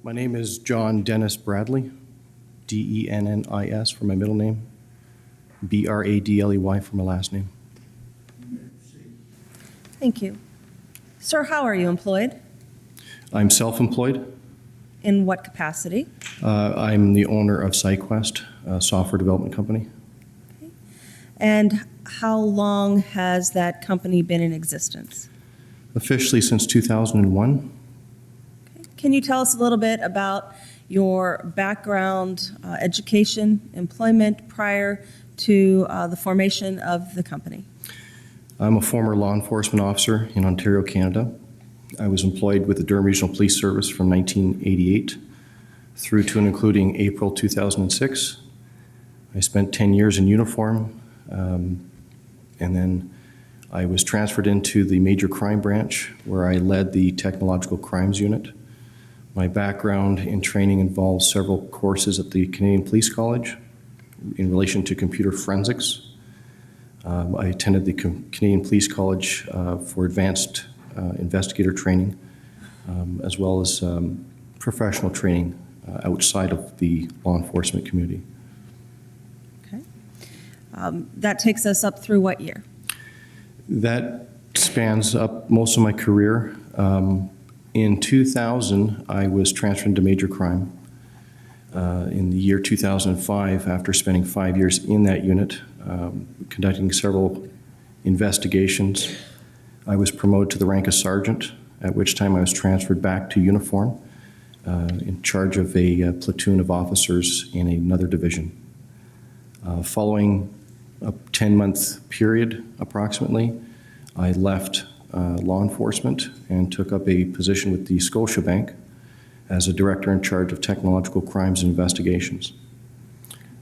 My name is John Dennis Bradley, Dennis for my middle name, Bradley for my last name. Thank you. Sir, how are you employed? I'm self-employed. In what capacity? I'm the owner of PsyQuest, a software development company. Okay. And how long has that company been in existence? Officially since 2001. Okay. Can you tell us a little bit about your background, education, employment prior to the formation of the company? I'm a former law enforcement officer in Ontario, Canada. I was employed with the Durham Regional Police Service from 1988 through to and including April 2006. I spent 10 years in uniform, and then I was transferred into the Major Crime Branch, where I led the Technological Crimes Unit. My background in training involves several courses at the Canadian Police College in relation to computer forensics. I attended the Canadian Police College for advanced investigator training, as well as professional training outside of the law enforcement community. Okay. That takes us up through what year? That spans up most of my career. In 2000, I was transferred to major crime. In the year 2005, after spending 5 years in that unit, conducting several investigations, I was promoted to the rank of sergeant, at which time I was transferred back to uniform in charge of a platoon of officers in another division. Following a 10-month period, approximately, I left law enforcement and took up a position with the Scotiabank as a director in charge of technological crimes and investigations.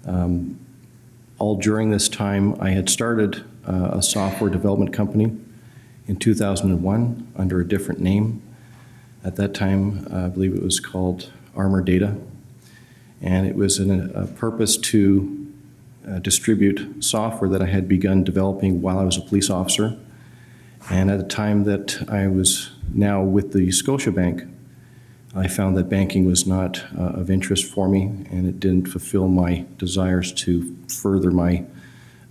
All during this time, I had started a software development company in 2001 under a different name. At that time, I believe it was called Armor Data, and it was in a purpose to distribute software that I had begun developing while I was a police officer. And at the time that I was now with the Scotiabank, I found that banking was not of interest for me, and it didn't fulfill my desires to further my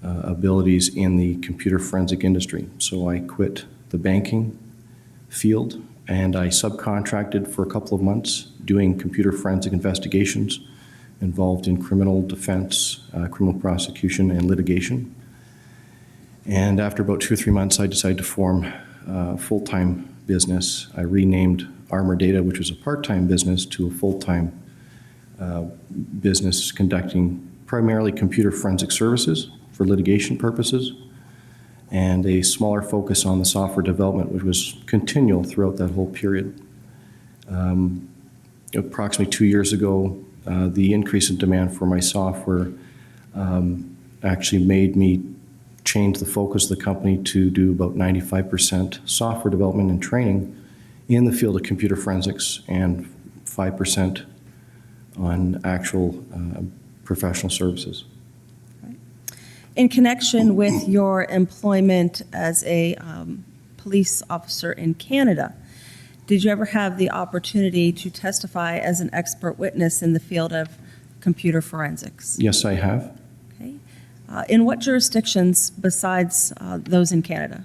abilities in the computer forensic industry. So I quit the banking field, and I subcontracted for a couple of months doing computer forensic investigations involved in criminal defense, criminal prosecution, and litigation. And after about 2 or 3 months, I decided to form a full-time business. I renamed Armor Data, which was a part-time business, to a full-time business conducting primarily computer forensic services for litigation purposes, and a smaller focus on the software development, which was continual throughout that whole period. Approximately 2 years ago, the increase in demand for my software actually made me change the focus of the company to do about 95% software development and training in the field of computer forensics and 5% on actual professional services. In connection with your employment as a police officer in Canada, did you ever have the opportunity to testify as an expert witness in the field of computer forensics? Yes, I have. Okay. In what jurisdictions besides those in Canada?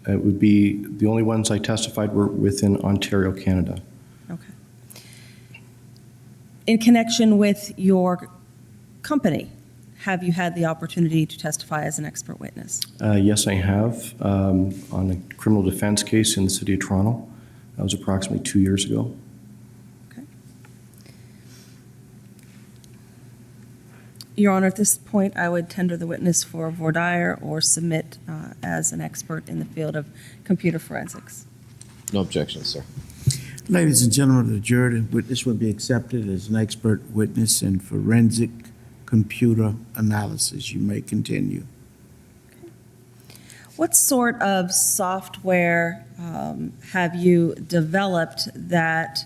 It would be, the only ones I testified were within Ontario, Canada. Okay. In connection with your company, have you had the opportunity to testify as an expert witness? Yes, I have, on a criminal defense case in the city of Toronto. That was approximately 2 years ago. Okay. Your Honor, at this point, I would tender the witness for voir dire or submit as an expert in the field of computer forensics. No objections, sir. Ladies and gentlemen of the jury, the witness will be accepted as an expert witness in forensic computer analysis. You may continue. Okay. What sort of software have you developed that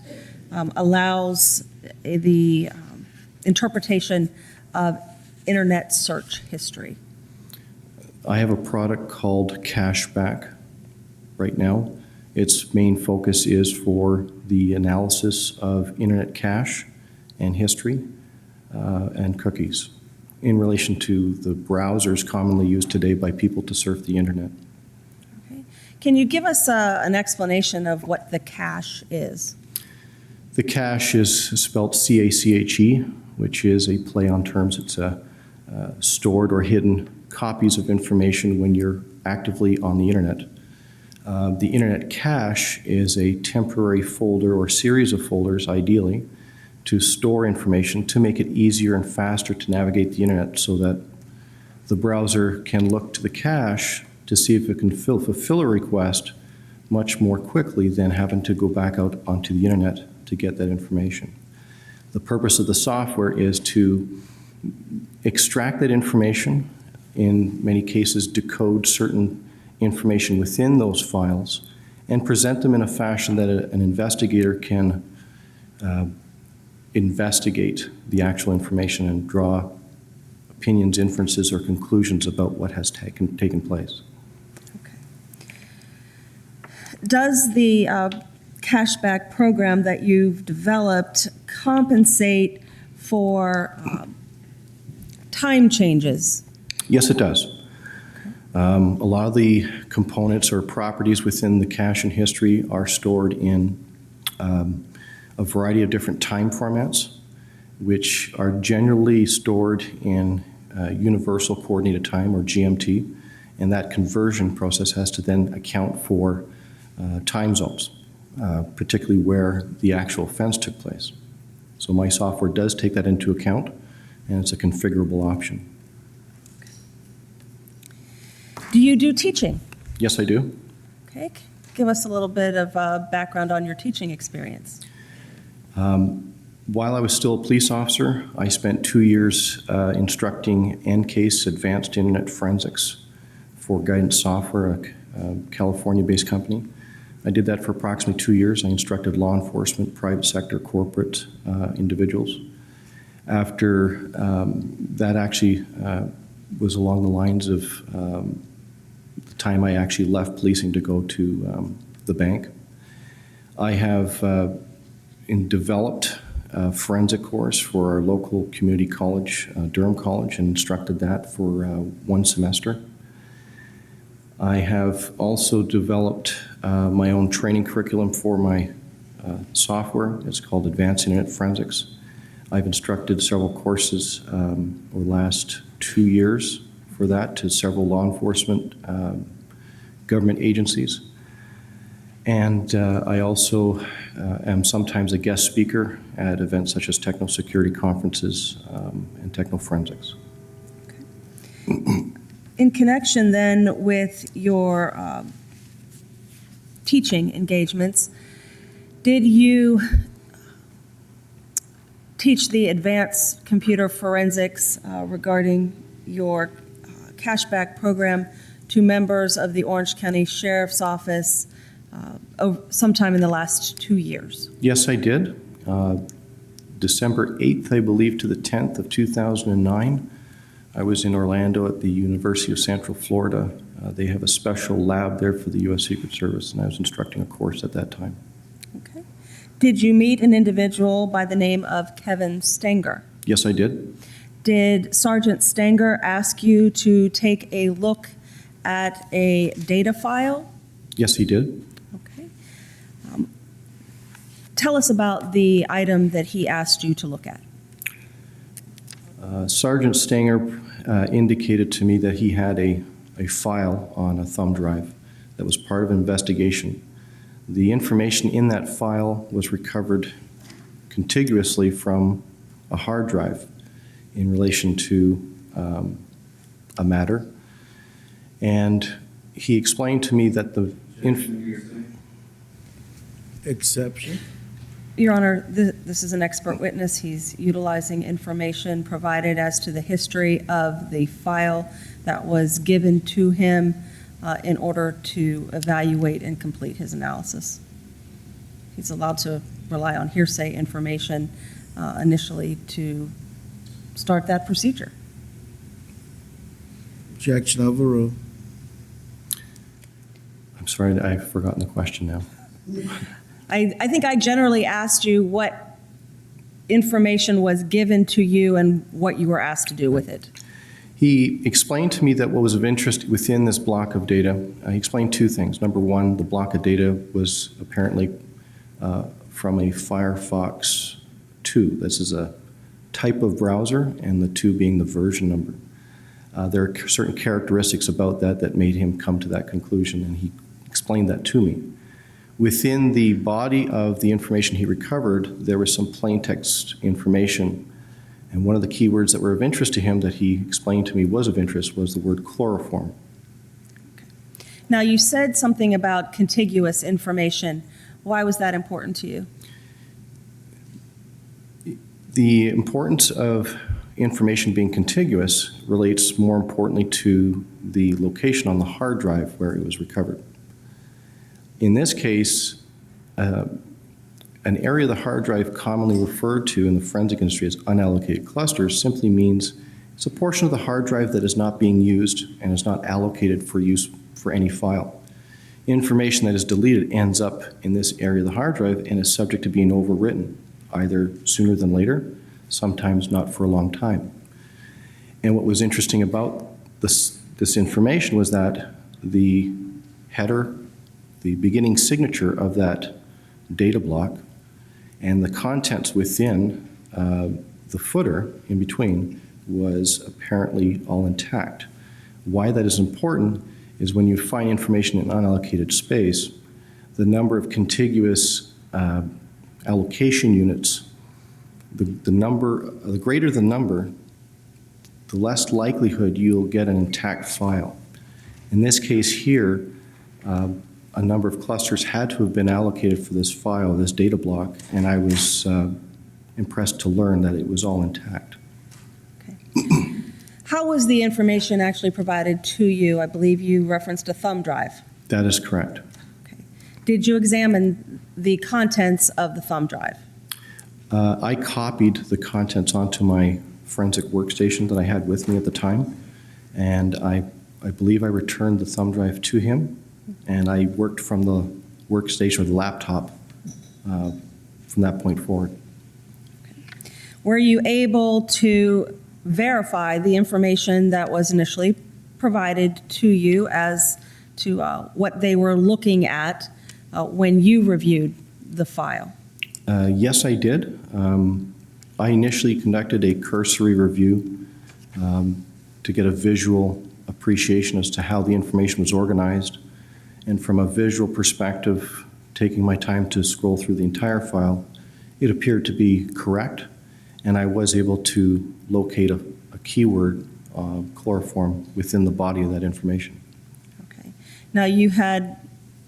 allows the interpretation of internet search history? I have a product called Cashback right now. its main focus is for the analysis of internet cache and history and cookies in relation to the browsers commonly used today by people to surf the internet. Okay. Can you give us an explanation of what the cache is? The cache is spelled C-A-C-H-E, which is a play on terms. It's stored or hidden copies of information when you're actively on the internet. The internet cache is a temporary folder or series of folders, ideally, to store information to make it easier and faster to navigate the internet so that the browser can look to the cache to see if it can fulfill a request much more quickly than having to go back out onto the internet to get that information. The purpose of the software is to extract that information, in many cases decode certain information within those files, and present them in a fashion that an investigator can investigate the actual information and draw opinions, inferences, or conclusions about what has taken place. Okay. Does the cashback program that you've developed compensate for time changes? Yes, it does. A lot of the components or properties within the cache and history are stored in a variety of different time formats, which are generally stored in universal coordinated time, or GMT, and that conversion process has to then account for time zones, particularly where the actual offense took place. So my software does take that into account, and it's a configurable option. Do you do teaching? Yes, I do. Okay. Give us a little bit of background on your teaching experience. While I was still a police officer, I spent 2 years instructing NCASE Advanced Internet Forensics for Guidance Software, a California-based company. I did that for approximately 2 years. I instructed law enforcement, private sector, corporate individuals. After that actually was along the lines of the time I actually left policing to go to the bank. I have developed a forensic course for our local community college, Durham College, and instructed that for 1 semester. I have also developed my own training curriculum for my software. It's called Advanced Internet Forensics. I've instructed several courses over the last 2 years for that to several law enforcement government agencies. And I also am sometimes a guest speaker at events such as techno-security conferences and techno-forensics. In connection then with your teaching engagements, did you teach the advanced computer forensics regarding your cashback program to members of the Orange County Sheriff's Office sometime in the last 2 years? Yes, I did. December 8th, I believe, to the 10th of 2009. I was in Orlando at the University of Central Florida. They have a special lab there for the U.S. Secret Service, and I was instructing a course at that time. Okay. Did you meet an individual by the name of Kevin Stenger? Yes, I did. Did Sergeant Stenger ask you to take a look at a data file? Yes, he did. Okay. Tell us about the item that he asked you to look at. Sergeant Stenger indicated to me that he had a file on a thumb drive that was part of an investigation. The information in that file was recovered contiguously from a hard drive in relation to a matter. And he explained to me that the Exception. Your Honor, this is an expert witness. He's utilizing information provided as to the history of the file that was given to him in order to evaluate and complete his analysis. He's allowed to rely on hearsay information initially to start that procedure. Objection overruled. sorry, I've forgotten the question now. I think I generally asked you what information was given to you and what you were asked to do with it. He explained to me that what was of interest within this block of data, he explained two things. Number one, the block of data was apparently from a Firefox 2. This is a type of browser, and the 2 being the version number. There are certain characteristics about that that made him come to that conclusion, and he explained that to me. Within the body of the information he recovered, there was some plain text information. And one of the keywords that were of interest to him that he explained to me was of interest was the word chloroform. Now, you said something about contiguous information. Why was that important to you? The importance of information being contiguous relates more importantly to the location on the hard drive where it was recovered. In this case, an area of the hard drive commonly referred to in the forensic industry as unallocated clusters simply means it's a portion of the hard drive that is not being used and is not allocated for use for any file. Information that is deleted ends up in this area of the hard drive and is subject to being overwritten, either sooner than later, sometimes not for a long time. And what was interesting about this information was that the header, the beginning signature of that data block, and the contents within the footer in between was apparently all intact. Why that is important is when you find information in unallocated space, the number of contiguous allocation units, the greater the number, the less likelihood you'll get an intact file. In this case here, a number of clusters had to have been allocated for this file, this data block, and I was impressed to learn that it was all intact. Okay. How was the information actually provided to you? I believe you referenced a thumb drive. That is correct. Okay. Did you examine the contents of the thumb drive? I copied the contents onto my forensic workstation that I had with me at the time, and I believe I returned the thumb drive to him, and I worked from the workstation or the laptop from that point forward. Okay. Were you able to verify the information that was initially provided to you as to what they were looking at when you reviewed the file? Yes, I did. I initially conducted a cursory review to get a visual appreciation as to how the information was organized. And from a visual perspective, taking my time to scroll through the entire file, it appeared to be correct, and I was able to locate a keyword, chloroform, within the body of that information. Okay. Now, you had,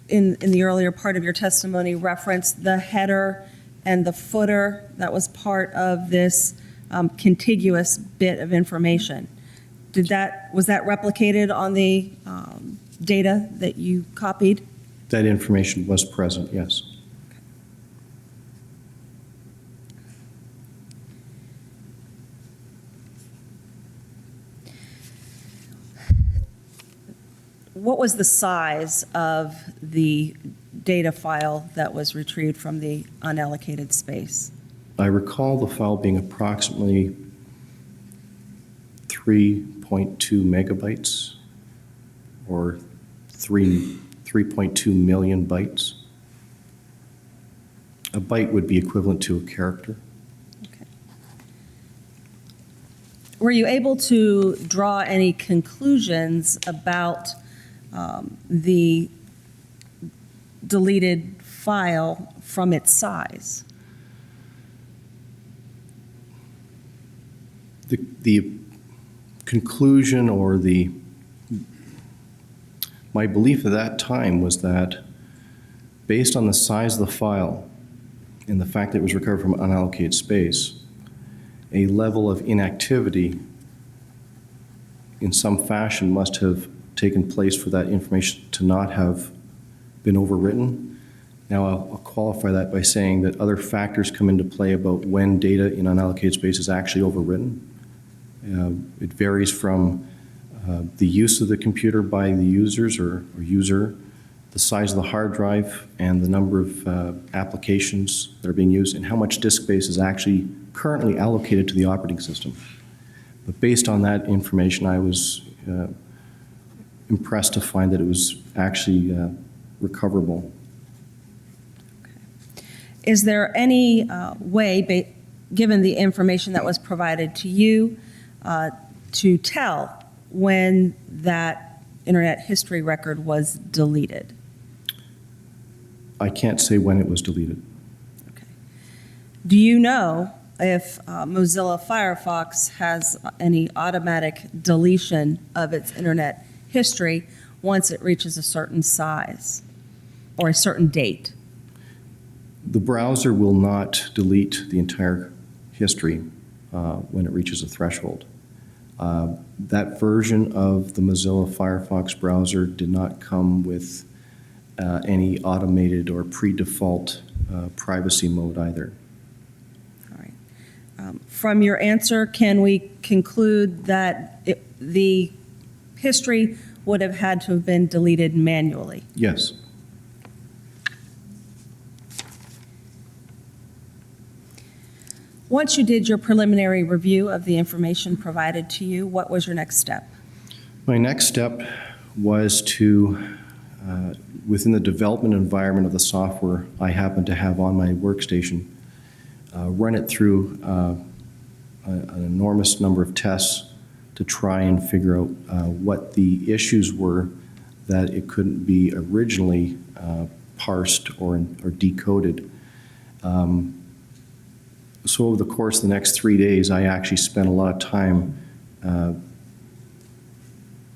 in the earlier part of your testimony, referenced the header and the footer that was part of this contiguous bit of information. Was that replicated on the data that you copied? That information was present, yes. What was the size of the data file that was retrieved from the unallocated space? I recall the file being approximately 3.2 megabytes or 3.2 million bytes. A byte would be equivalent to a character. Okay. Were you able to draw any conclusions about the deleted file from its size? The conclusion or my belief at that time was that based on the size of the file and the fact that it was recovered from unallocated space, a level of inactivity in some fashion must have taken place for that information to not have been overwritten. Now, I'll qualify that by saying that other factors come into play about when data in unallocated space is actually overwritten. It varies from the use of the computer by the users or user, the size of the hard drive and the number of applications that are being used and how much disk space is actually currently allocated to the operating system. But based on that information, I was impressed to find that it was actually recoverable. Is there any way, given the information that was provided to you, to tell when that Internet history record was deleted? I can't say when it was deleted. Okay. Do you know if Mozilla Firefox has any automatic deletion of its Internet history once it reaches a certain size or a certain date? The browser will not delete the entire history when it reaches a threshold. That version of the Mozilla Firefox browser did not come with any automated or pre-default privacy mode either. All right. From your answer, can we conclude that the history would have had to have been deleted manually? Yes. Once you did your preliminary review of the information provided to you, what was your next step? My next step was to, within the development environment of the software I happen to have on my workstation, run it through an enormous number of tests to try and figure out what the issues were that it couldn't be originally parsed or decoded. So over the course of the next 3 days, I actually spent a lot of time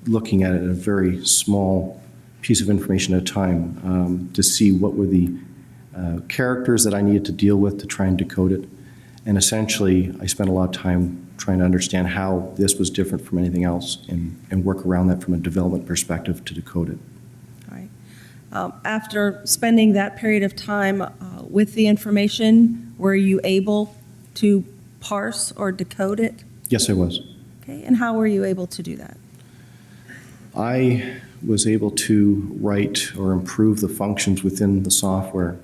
looking at it at a very small piece of information at a time to see what were the characters that I needed to deal with to try and decode it. And essentially, I spent a lot of time trying to understand how this was different from anything else and work around that from a development perspective to decode it. All right. After spending that period of time with the information, were you able to parse or decode it? Yes, I was. Okay, and how were you able to do that? I was able to write or improve the functions within the software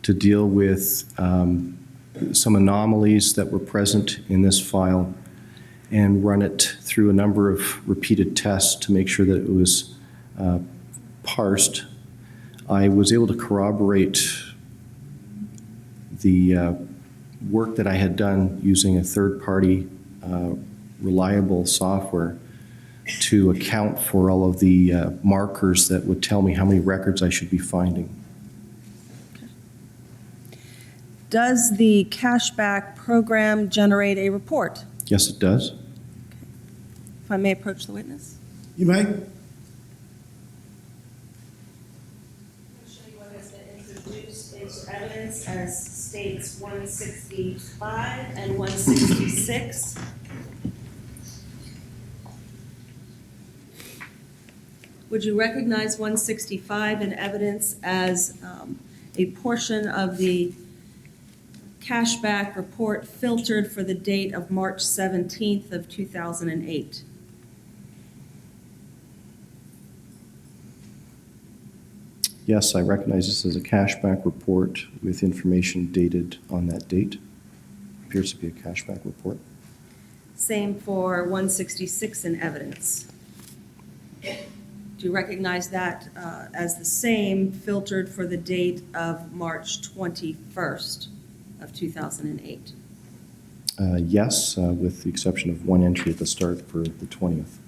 to deal with some anomalies that were present in this file and run it through a number of repeated tests to make sure that it was parsed. I was able to corroborate the work that I had done using a third-party reliable software to account for all of the markers that would tell me how many records I should be finding. Does the cashback program generate a report? Yes, it does. If I may approach the witness. You may. I'll show you what has been introduced into evidence as states 165 and 166. Would you recognize 165 in evidence as a portion of the cashback report filtered for the date of March 17th of 2008? Yes, I recognize this as a cashback report with information dated on that date. Appears to be a cashback report. Same for 166 in evidence. Do you recognize that as the same filtered for the date of March 21st of 2008? Yes, with the exception of one entry at the start for the 20th.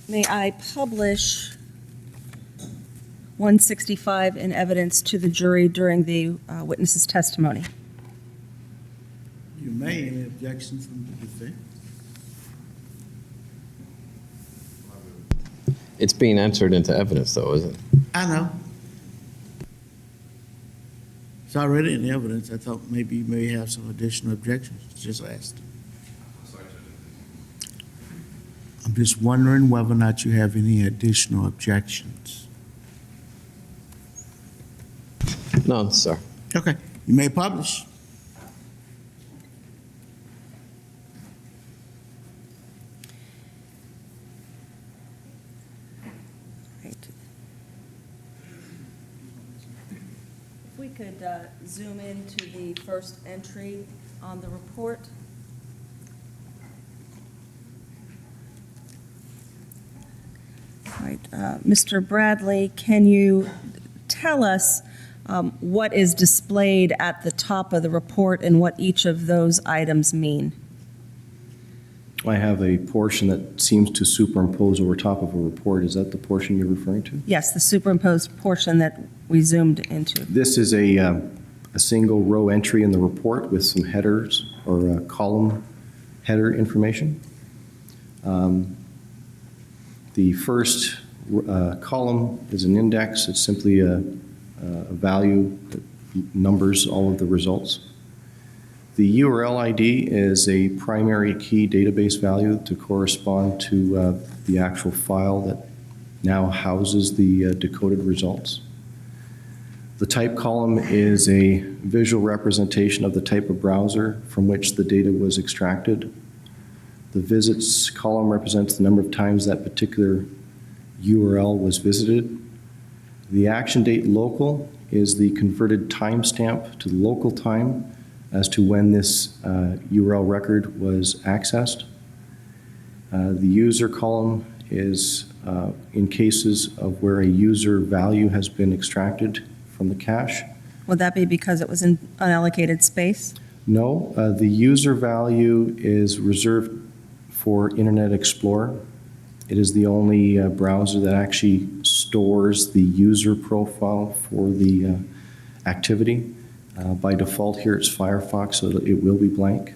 May I publish 165 in evidence to the jury during the witness's testimony? You may. Any objections from the defense? It's being entered into evidence, though, isn't it? I know. It's already in evidence. I thought maybe you may have some additional objections. Just asked. I'm just wondering whether or not you have any additional objections. None, sir. Okay. You may publish. could zoom into the first entry on the report. All right, Mr. Bradley, can you tell us what is displayed at the top of the report and what each of those items mean? I have a portion that seems to superimpose over top of a report. Is that the portion you're referring to? Yes, the superimposed portion that we zoomed into. This is a single row entry in the report with some headers or column header information. The first column is an index. It's simply a value that numbers all of the results. The URL ID is a primary key database value to correspond to the actual file that now houses the decoded results. The type column is a visual representation of the type of browser from which the data was extracted. The visits column represents the number of times that particular URL was visited. The action date local is the converted timestamp to the local time as to when this URL record was accessed. The user column is in cases of where a user value has been extracted from the cache. Would that be because it was in unallocated space? No, the user value is reserved for Internet Explorer. It is the only browser that actually stores the user profile for the activity. By default here it's Firefox, so it will be blank.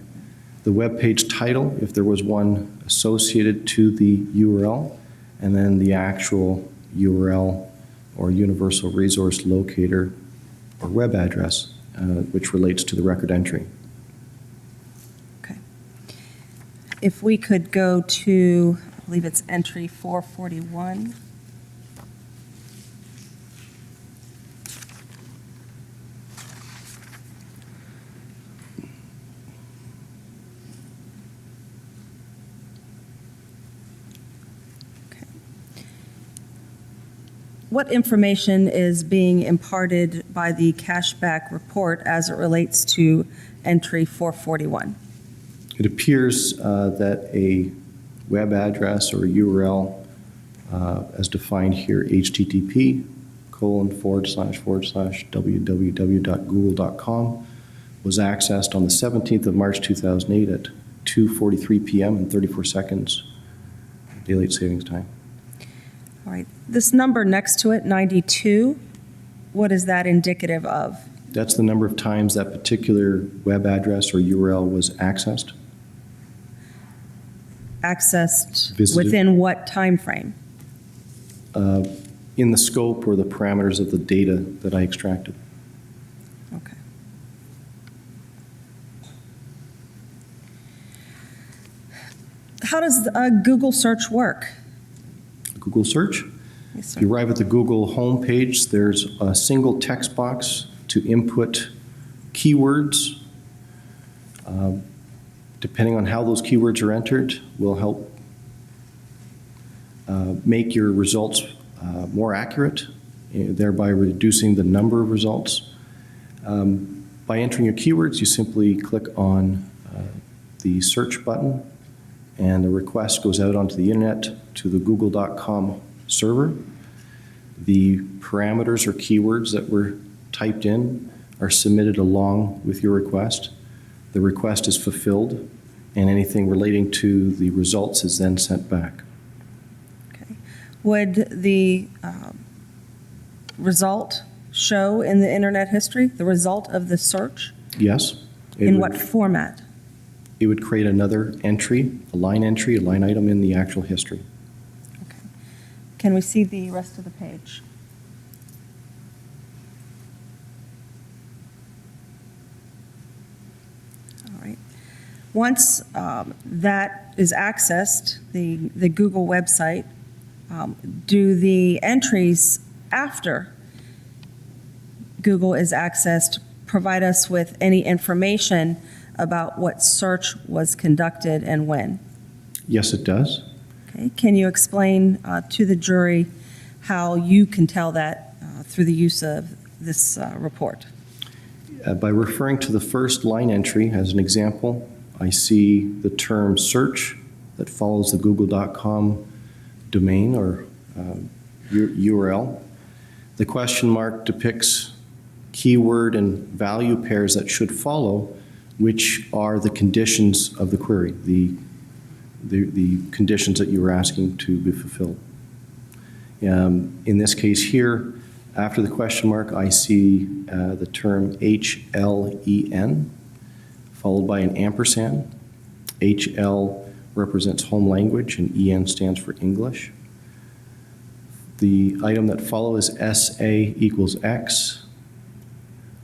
The web page title, if there was one associated to the URL, and then the actual URL or universal resource locator or web address, which relates to the record entry. Okay. If we could go to, I believe it's entry 441. What information is being imparted by the cashback report as it relates to entry 441? It appears that a web address or a URL, as defined here, http://www.google.com, was accessed on the 17th of March 2008 at 2:43 p.m. and 34 seconds, daylight savings time. All right. This number next to it, 92, what is that indicative of? That's the number of times that particular web address or URL was accessed. Accessed Visited. within what time frame? In the scope or the parameters of the data that I extracted. Okay. How does Google search work? Google search. Yes, If you arrive at the Google homepage, there's a single text box to input keywords. Depending on how those keywords are entered, will help make your results more accurate, thereby reducing the number of results. By entering your keywords, you simply click on the search button, and the request goes out onto the internet to the google.com server. The parameters or keywords that were typed in are submitted along with your request. The request is fulfilled, and anything relating to the results is then sent back. Okay. Would the result show in the internet history, the result of the search? Yes? It In would- what format? It would create another entry, a line item in the actual history. Okay. Can we see the rest of the page? All right. Once that is accessed, the Google website, do the entries after Google is accessed provide us with any information about what search was conducted and when? Yes, it does. Okay. Can you explain to the jury how you can tell that through the use of this report? By referring to the first line entry as an example, I see the term search that follows the google.com domain or URL. The question mark depicts keyword and value pairs that should follow, which are the conditions of the query, the conditions that you were asking to be fulfilled. In this case here, after the question mark, I see the term HLEN, followed by an ampersand. HL represents home language, and EN stands for English. The item that follows is SA equals X.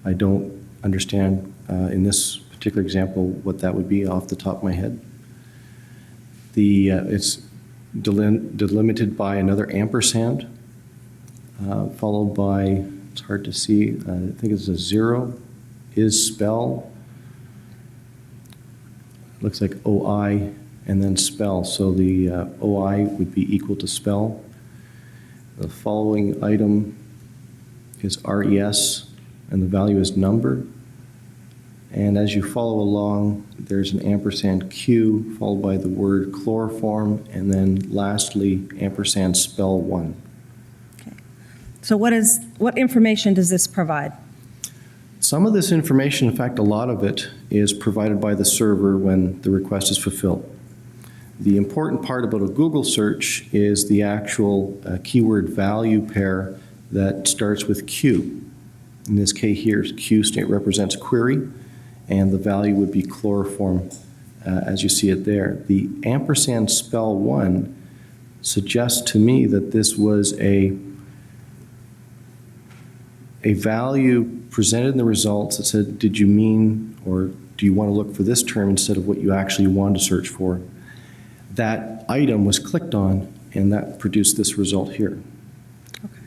I don't understand in this particular example what that would be off the top of my head. It's delimited by another ampersand, followed by, it's hard to see, I think it's a 0, is spell, looks like OI, and then spell. So the OI would be equal to spell. The following item is RES, and the value is number. And as you follow along, there's an ampersand Q followed by the word chloroform, and then lastly, ampersand spell 1. Okay. So what information does this provide? Some of this information, in fact, a lot of it, is provided by the server when the request is fulfilled. The important part about a Google search is the actual keyword value pair that starts with Q. In this case here, Q represents query, and the value would be chloroform as you see it there. The ampersand spell 1 suggests to me that this was a value presented in the results that said, did you mean or do you want to look for this term instead of what you actually wanted to search for? That item was clicked on, and that produced this result here. Okay.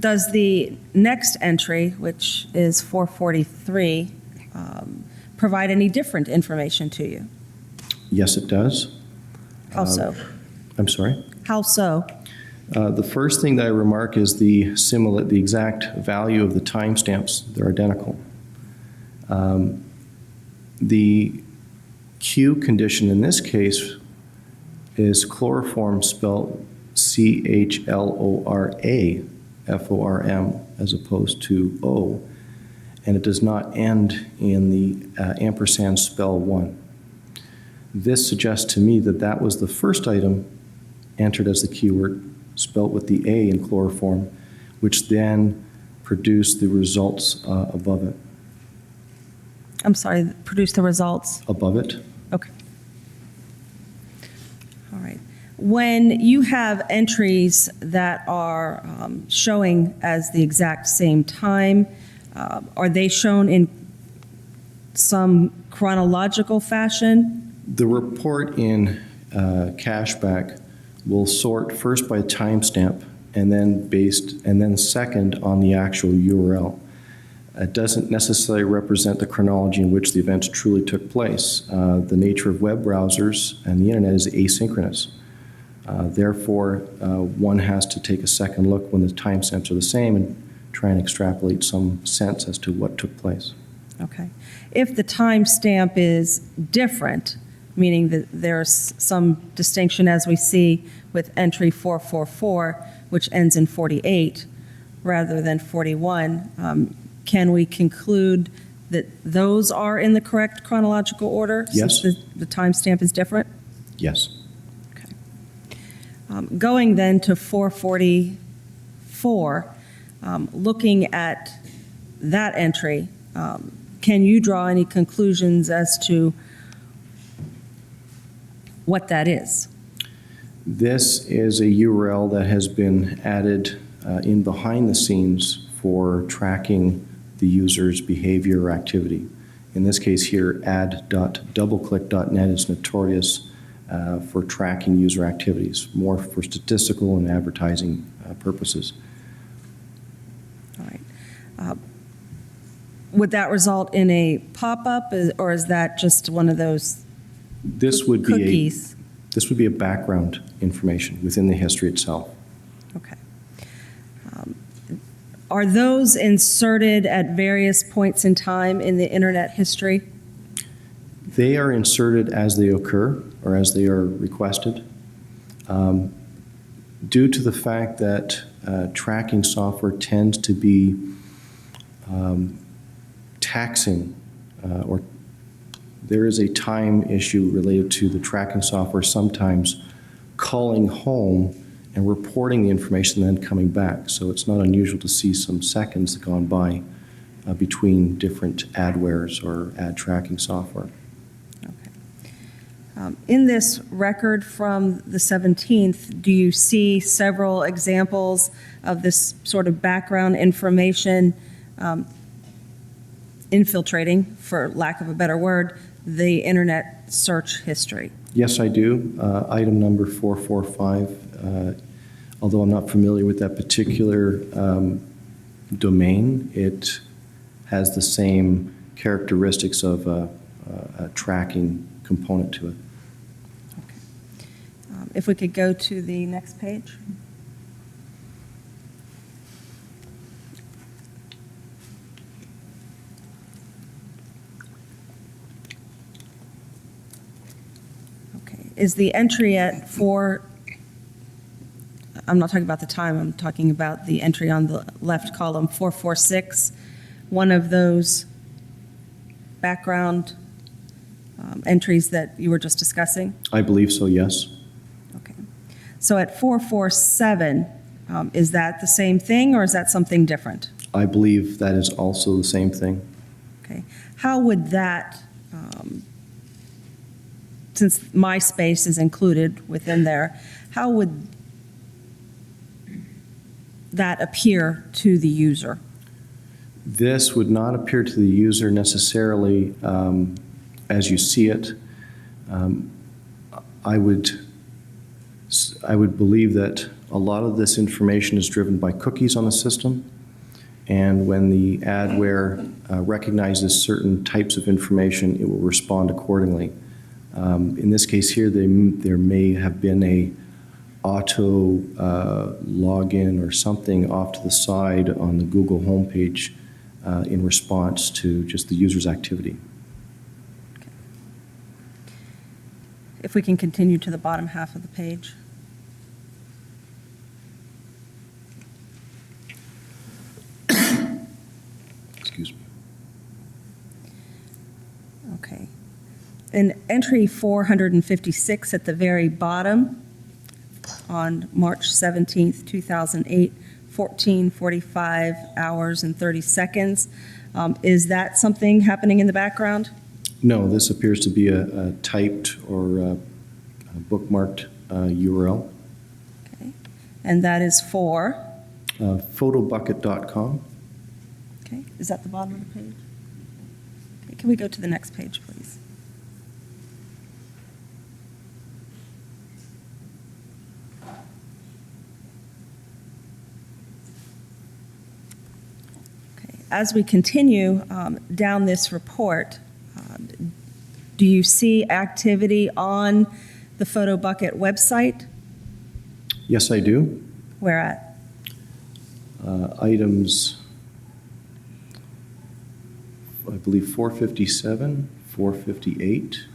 Does the next entry, which is 443, provide any different information to you? Yes, it does. How so? I'm sorry? How so? The first thing that I remark is the exact value of the timestamps. They're identical. The Q condition in this case is chloroform spelled CHLORAFORM as opposed to O, and it does not end in the ampersand spell 1. This suggests to me that that was the first item entered as the keyword, spelt with the A in chloroform, which then produced the results above it. I'm sorry, produce the results? Above it. Okay. All right. When you have entries that are showing as the exact same time, are they shown in some chronological fashion? The report in Cashback will sort first by timestamp and then second on the actual URL. It doesn't necessarily represent the chronology in which the events truly took place. The nature of web browsers and the internet is asynchronous. Therefore, one has to take a second look when the timestamps are the same and try and extrapolate some sense as to what took place. Okay. If the timestamp is different, meaning that there's some distinction as we see with entry 444, which ends in 48 rather than 41, can we conclude that those are in the correct chronological order? Yes. Since the timestamp is different? Yes. Okay. Going then to 444, looking at that entry, can you draw any conclusions as to what that is? This is a URL that has been added in behind the scenes for tracking the user's behavior or activity. In this case here, ad.doubleclick.net is notorious for tracking user activities, more for statistical and advertising purposes. All right. Would that result in a pop-up, or is that just one of those This would cookies? be a background information within the history itself. Okay. Are those inserted at various points in time in the internet history? They are inserted as they occur or as they are requested. Due to the fact that tracking software tends to be taxing, or there is a time issue related to the tracking software sometimes calling home and reporting the information and then coming back. So it's not unusual to see some seconds gone by between different adwares or ad tracking software. In this record from the 17th, do you see several examples of this sort of background information infiltrating, for lack of a better word, the internet search history? Yes, I do. Item number 445, although I'm not familiar with that particular domain, it has the same characteristics of a tracking component to it. If we could go to the next page. Okay, is the entry at 4, I'm not talking about the time, I'm talking about the entry on the left column, 446, one of those background entries that you were just discussing? I believe so, yes. Okay. So at 447, is that the same thing or is that something different? I believe that is also the same thing. Okay. How would that, since MySpace is included within there, how would that appear to the user? This would not appear to the user necessarily as you see it. I would believe that a lot of this information is driven by cookies on the system, and when the adware recognizes certain types of information, it will respond accordingly. In this case here, there may have been a auto login or something off to the side on the Google homepage in response to just the user's activity. If we can continue to the bottom half of the page. Excuse me. Okay. In entry 456 at the very bottom, on March 17th, 2008, 14:45 hours and 30 seconds. Is that something happening in the background? No, this appears to be a typed or a bookmarked URL. Okay. And that is for? Photobucket.com. Okay. Is that the bottom of the page? Okay. Can we go to the next page, please? Okay. As we continue down this report, do you see activity on the PhotoBucket website? Yes, I do. Where at? Items, I believe 457, 458,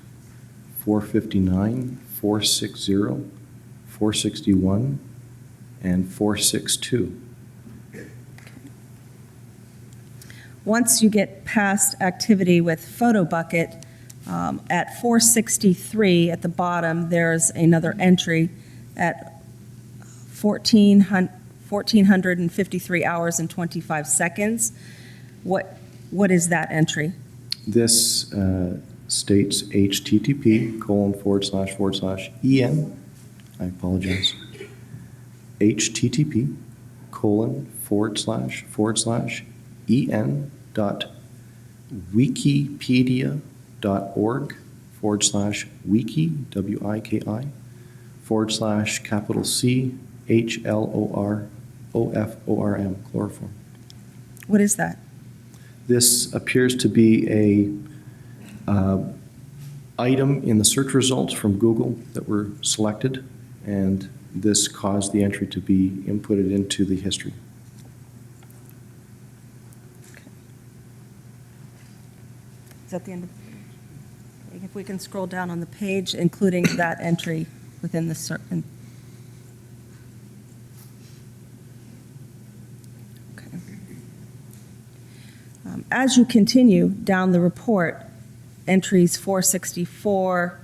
459, 460, 461, and 462. Once you get past activity with PhotoBucket, at 463 at the bottom, there's another entry at 1,453 hours and 25 seconds. What is that entry? This states http://en, I apologize, http://en.wikipedia.org/wiki, W-I-K-I, /CHLOROFORM, chloroform. What is that? This appears to be a item in the search results from Google that were selected, and this caused the entry to be inputted into the history. Is that the end of? If we can scroll down on the page, including that entry within the certain. Okay. As you continue down the report, entries 464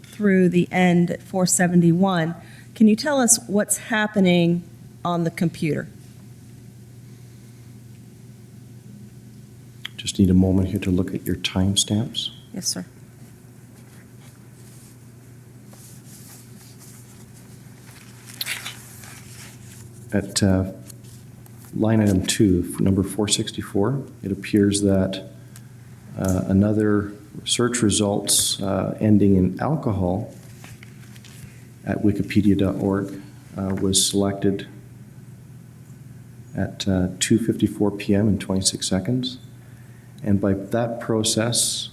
through the end at 471, can you tell us what's happening on the computer? Just need a moment here to look at your timestamps. Yes, sir. At line item 2, number 464, it appears that another search results ending in alcohol at wikipedia.org was selected at 2:54 p.m. and 26 seconds. And by that process,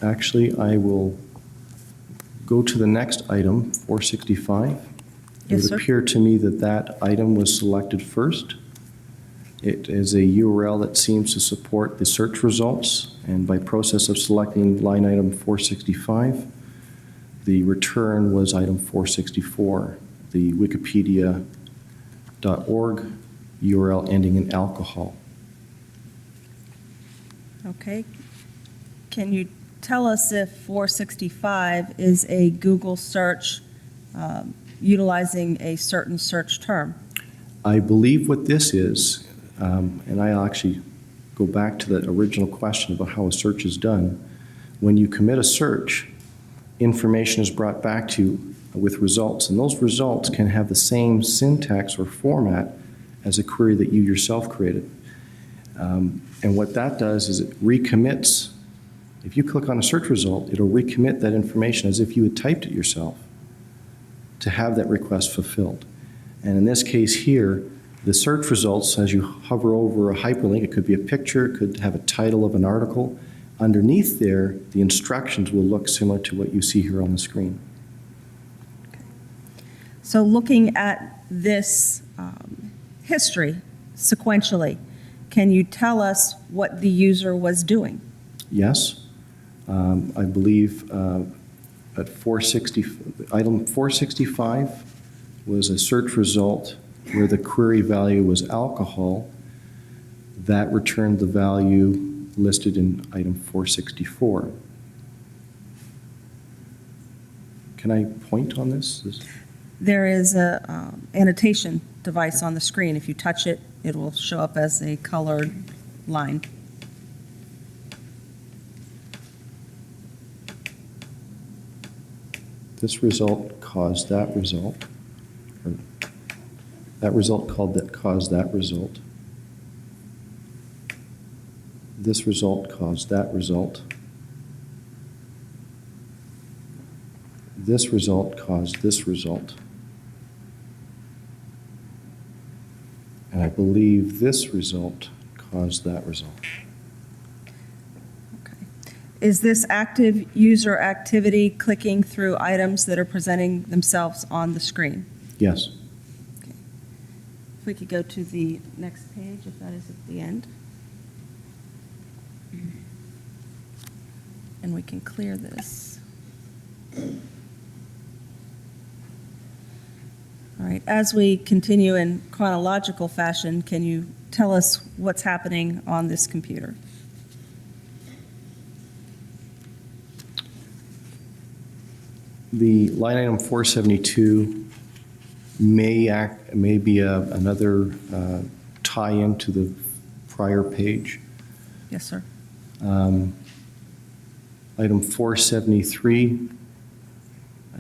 actually, I will go to the next item, 465. Yes, It would sir. appear to me that that item was selected first. It is a URL that seems to support the search results, and by process of selecting line item 465, the return was item 464, the wikipedia.org URL ending in alcohol. Okay. Can you tell us if 465 is a Google search utilizing a certain search term? I believe what this is, and I'll actually go back to the original question about how a search is done. When you commit a search, information is brought back to you with results, and those results can have the same syntax or format as a query that you yourself created. And what that does is it recommits. If you click on a search result, it'll recommit that information as if you had typed it yourself to have that request fulfilled. And in this case here, the search results, as you hover over a hyperlink, it could be a picture, it could have a title of an article. Underneath there, the instructions will look similar to what you see here on the screen. So looking at this history sequentially, can you tell us what the user was doing? Yes, I believe at item 465 was a search result where the query value was alcohol. That returned the value listed in item 464. Can I point on this? There is a annotation device on the screen. If you touch it, it will show up as a colored line. This result caused that result. Or that result caused that result. This result caused that result. This result caused this result. And I believe this result caused that result. Is this active user activity clicking through items that are presenting themselves on the screen? Yes. If we could go to the next page, if that is at the end. And we can clear this. All right, as we continue in chronological fashion, can you tell us what's happening on this computer? The line item 472 may be another tie-in to the prior page. Yes, sir. Item 473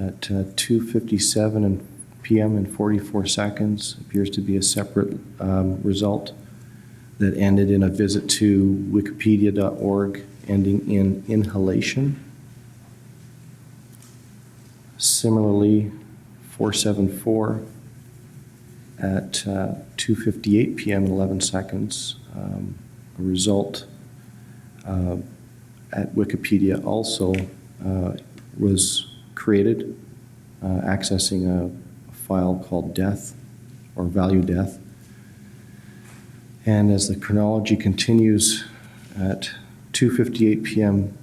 at 2:57 p.m. and 44 seconds appears to be a separate result that ended in a visit to wikipedia.org ending in inhalation. Similarly, 474 at 2:58 p.m. and 11 seconds, a result at Wikipedia also was created accessing a file called death or value death. And as the chronology continues at 2:58 p.m.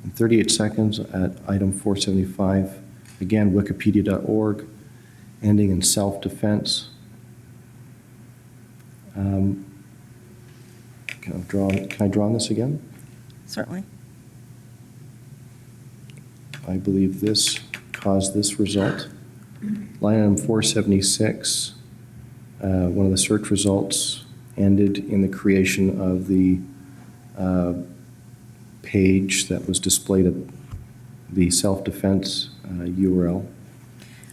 and 38 seconds at item 475, again, wikipedia.org, ending in self-defense. Can I draw on this again? Certainly. I believe this caused this result. Line item 476, one of the search results ended in the creation of the page that was displayed at the self-defense URL.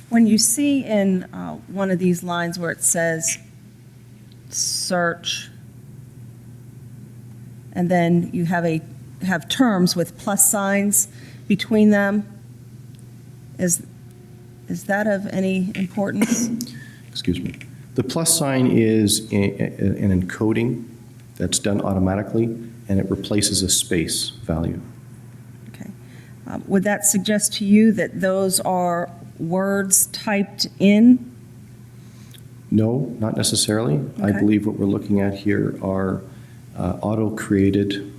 When you see in one of these lines where it says search, and then you have terms with plus signs between them, is that of any importance? Excuse me. The plus sign is an encoding that's done automatically, and it replaces a space value. Okay. Would that suggest to you that those are words typed in? No, not necessarily. I Okay. believe what we're looking at here are auto-created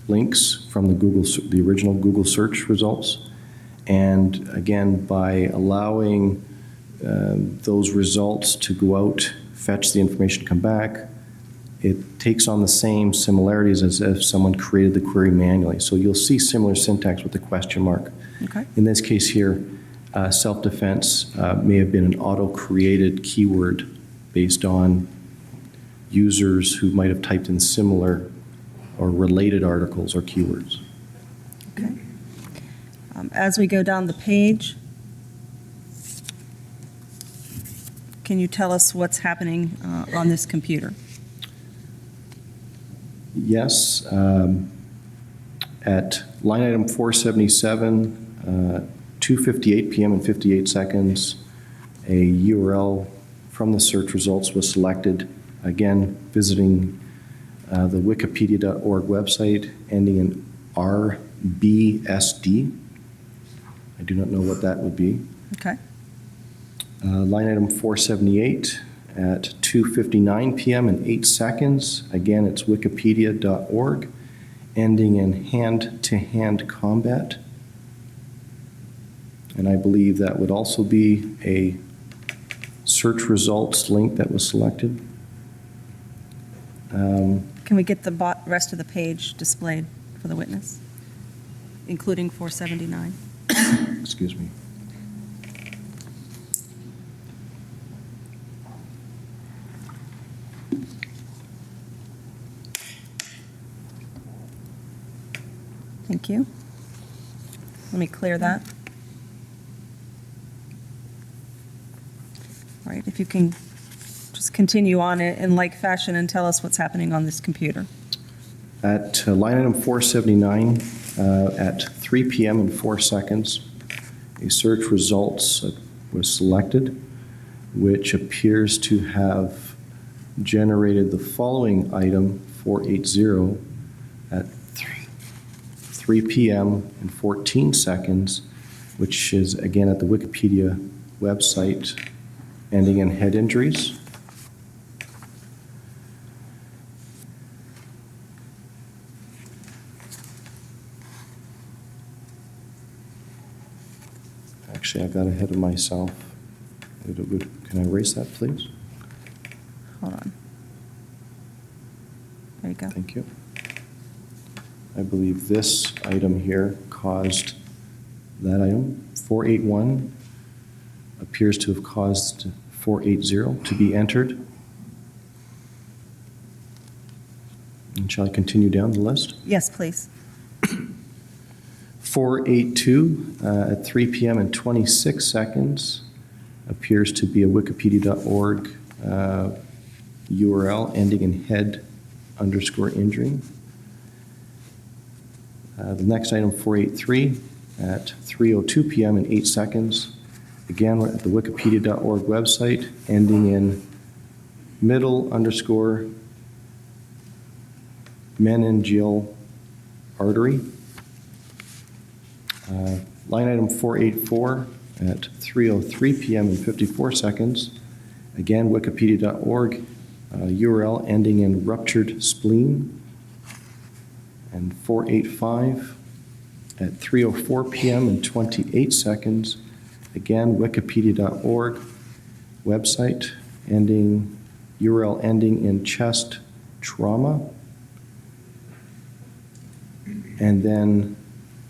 links from the original Google search results. And again, by allowing those results to go out, fetch the information, come back, it takes on the same similarities as if someone created the query manually. So you'll see similar syntax with the question mark. Okay. In this case here, self-defense may have been an auto-created keyword based on users who might have typed in similar or related articles or keywords. Okay. As we go down the page, can you tell us what's happening on this computer? Yes, at line item 477, 2:58 p.m. and 58 seconds, a URL from the search results was selected, again, visiting the wikipedia.org website, ending in RBSD. I do not know what that would be. Okay. Line item 478 at 2:59 p.m. and 8 seconds. Again, it's wikipedia.org, ending in hand-to-hand combat. And I believe that would also be a search results link that was selected. Can we get the rest of the page displayed for the witness, including 479? Excuse me. Thank you. Let me clear that. All right, if you can just continue on in like fashion and tell us what's happening on this computer. At line item 479, at 3 p.m. and 4 seconds, a search results was selected, which appears to have generated the following item, 480, at 3 p.m. and 14 seconds, which is again at the Wikipedia website, ending in head injuries. Actually, I got ahead of myself. Can I erase that, please? Hold on. There you go. Thank you. I believe this item here caused that item. 481 appears to have caused 480 to be entered. And shall I continue down the list? Yes, please. 482 at 3 p.m. and 26 seconds appears to be a wikipedia.org URL ending in head_injury. The next item, 483, at 3:02 p.m. and 8 seconds, again at the wikipedia.org website, ending in middle_meningeal artery. Line item 484 at 3:03 p.m. and 54 seconds. Again, wikipedia.org, URL ending in ruptured spleen. And 4:85 at 3:04 p.m. and 28 seconds. Again, wikipedia.org, website URL ending in chest trauma. And then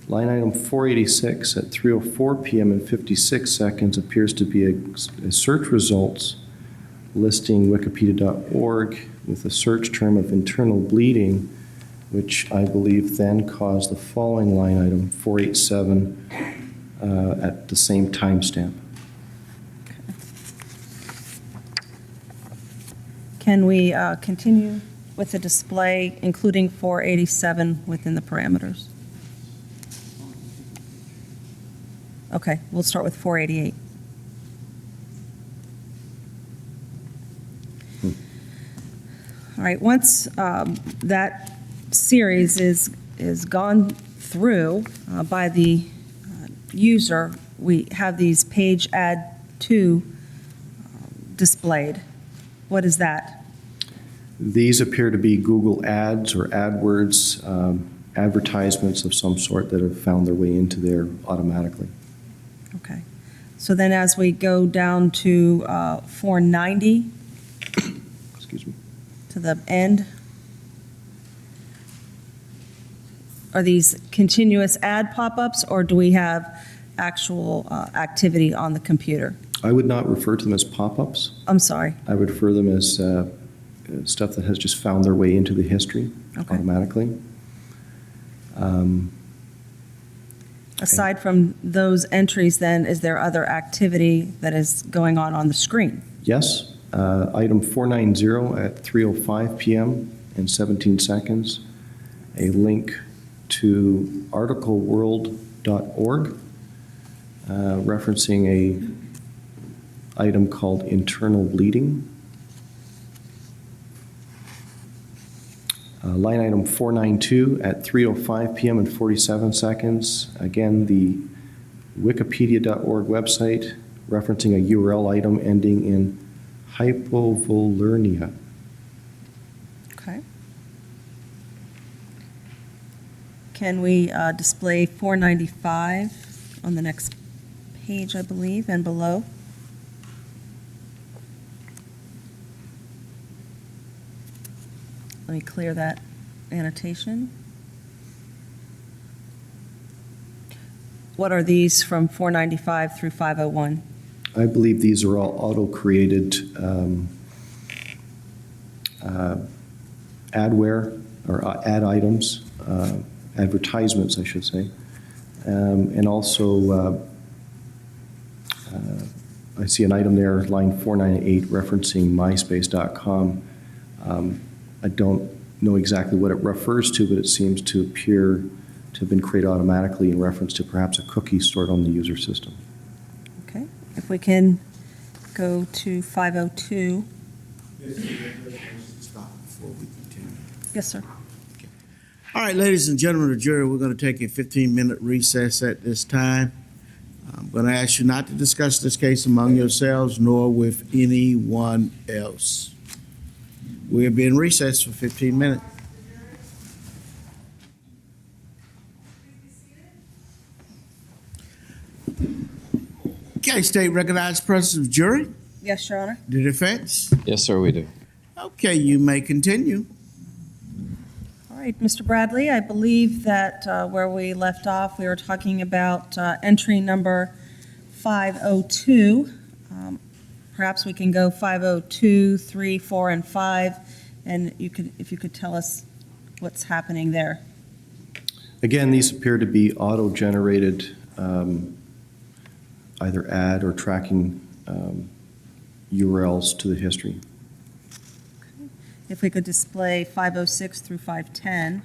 line item 486 at 3:04 p.m. and 56 seconds appears to be a search results listing wikipedia.org with a search term of internal bleeding, which I believe then caused the following line item, 487, at the same timestamp. Can we continue with the display, including 487 within the parameters? Okay, we'll start with 488. All right, once that series is gone through by the user, we have these page add to displayed. What is that? These appear to be Google Ads or AdWords advertisements of some sort that have found their way into there automatically. Okay. So then as we go down to 490, Excuse me. to the end, are these continuous ad pop-ups, or do we have actual activity on the computer? I would not refer to them as pop-ups. I'm sorry. I would refer them as stuff that has just found their way into the history Okay. automatically. Aside from those entries, then, is there other activity that is going on the screen? Yes, item 490 at 3:05 p.m. and 17 seconds, a link to articleworld.org referencing a item called internal bleeding. Line item 492 at 3:05 p.m. and 47 seconds. Again, the wikipedia.org website referencing a URL item ending in hypovolemia. Okay. Can we display 495 on the next page, I believe, and below? Let me clear that annotation. What are these from 495 through 501? I believe these are all auto-created adware or ad items, advertisements, I should say. And also, I see an item there, line 498, referencing myspace.com. I don't know exactly what it refers to, but it seems to appear to have been created automatically in reference to perhaps a cookie stored on the user system. Okay, if we can go to 502. Stop before we continue. Yes, sir. All right, ladies and gentlemen of the jury, we're going to take a 15-minute recess at this time. I'm going to ask you not to discuss this case among yourselves nor with anyone else. We'll be in recess for 15 minutes. Okay, state recognized presence of jury. Yes, Your Honor. The defense. Yes, sir, we do. Okay, you may continue. All right, Mr. Bradley, I believe that where we left off, we were talking about entry number 502. Perhaps we can go 502, 3, 4, and 5, and if you could tell us what's happening there. Again, these appear to be auto-generated either ad or tracking URLs to the history. If we could display 506 through 510.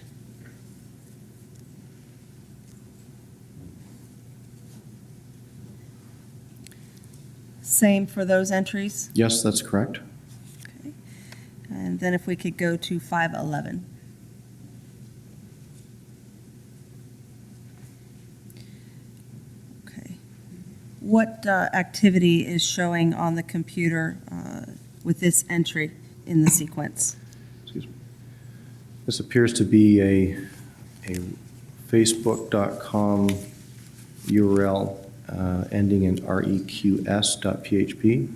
Same for those entries. Yes, that's correct. Okay. And then if we could go to 511. Okay. What activity is showing on the computer with this entry in the sequence? Excuse me. This appears to be a facebook.com URL ending in reqs.php.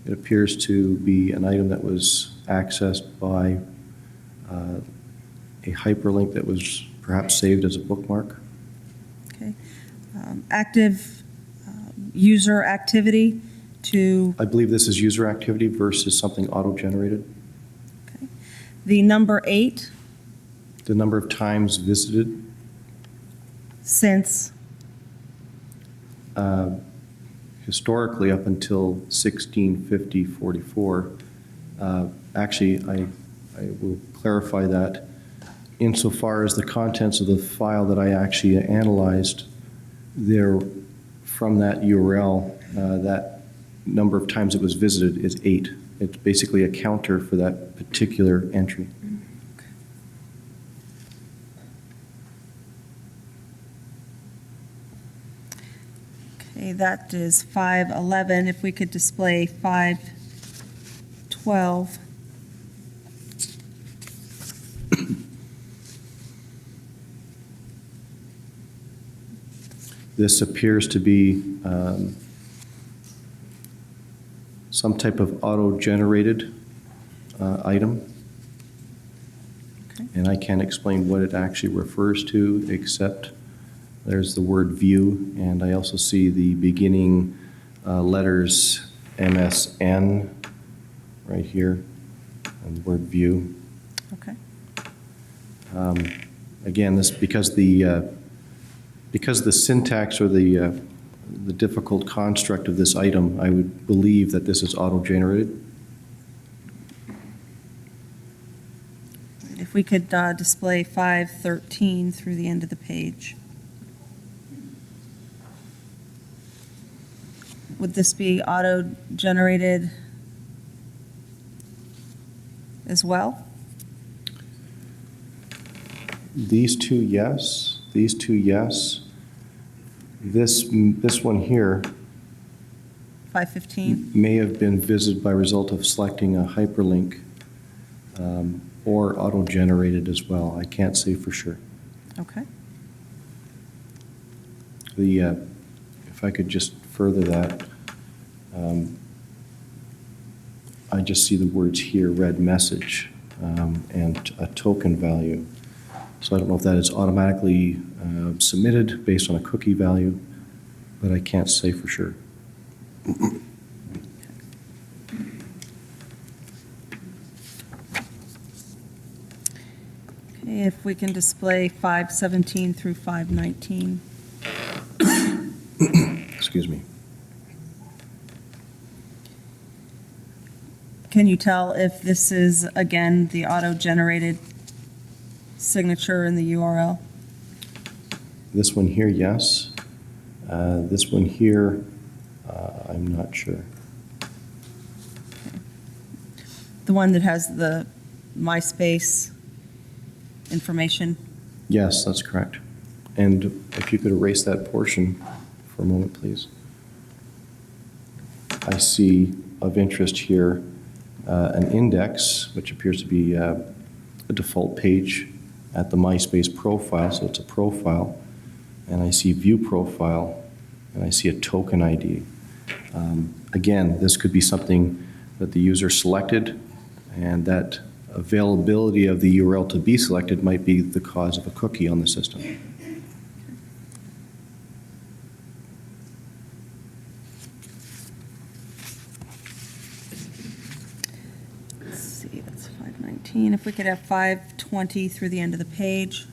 It appears to be an item that was accessed by a hyperlink that was perhaps saved as a bookmark. Okay. Active user activity to I believe this is user activity versus something auto-generated. the number 8 The number of times visited, since historically up until 1650-44. Actually, I will clarify that. Insofar as the contents of the file that I actually analyzed, there, from that URL, that number of times it was visited is 8. It's basically a counter for that particular entry. Okay, that is 511. If we could display 512. This appears to be some type of auto-generated item. Okay. And I can't explain what it actually refers to, except there's the word view, and I also see the beginning letters MSN right here, and the word view. Okay. Again, this because the syntax or the difficult construct of this item, I would believe that this is auto-generated. If we could display 513 through the end of the page. Would this be auto-generated as well? These two, yes. These two, yes. This one here 515? may have been visited by result of selecting a hyperlink or auto-generated as well. I can't say for sure. Okay. If I could just further that, I just see the words here, read message, and a token value. So I don't know if that is automatically submitted based on a cookie value, but I can't say for sure. Okay, if we can display 517 through 519. Excuse me. Can you tell if this is, again, the auto-generated signature in the URL? This one here, yes. This one here, I'm not sure. The one that has the MySpace information? Yes, that's correct. And if you could erase that portion for a moment, please. I see of interest here an index, which appears to be a default page at the MySpace profile, so it's a profile. And I see view profile, and I see a token ID. Again, this could be something that the user selected, and that availability of the URL to be selected might be the cause of a cookie on the system. Let's see, that's 519. If we could have 520 through the end of the page.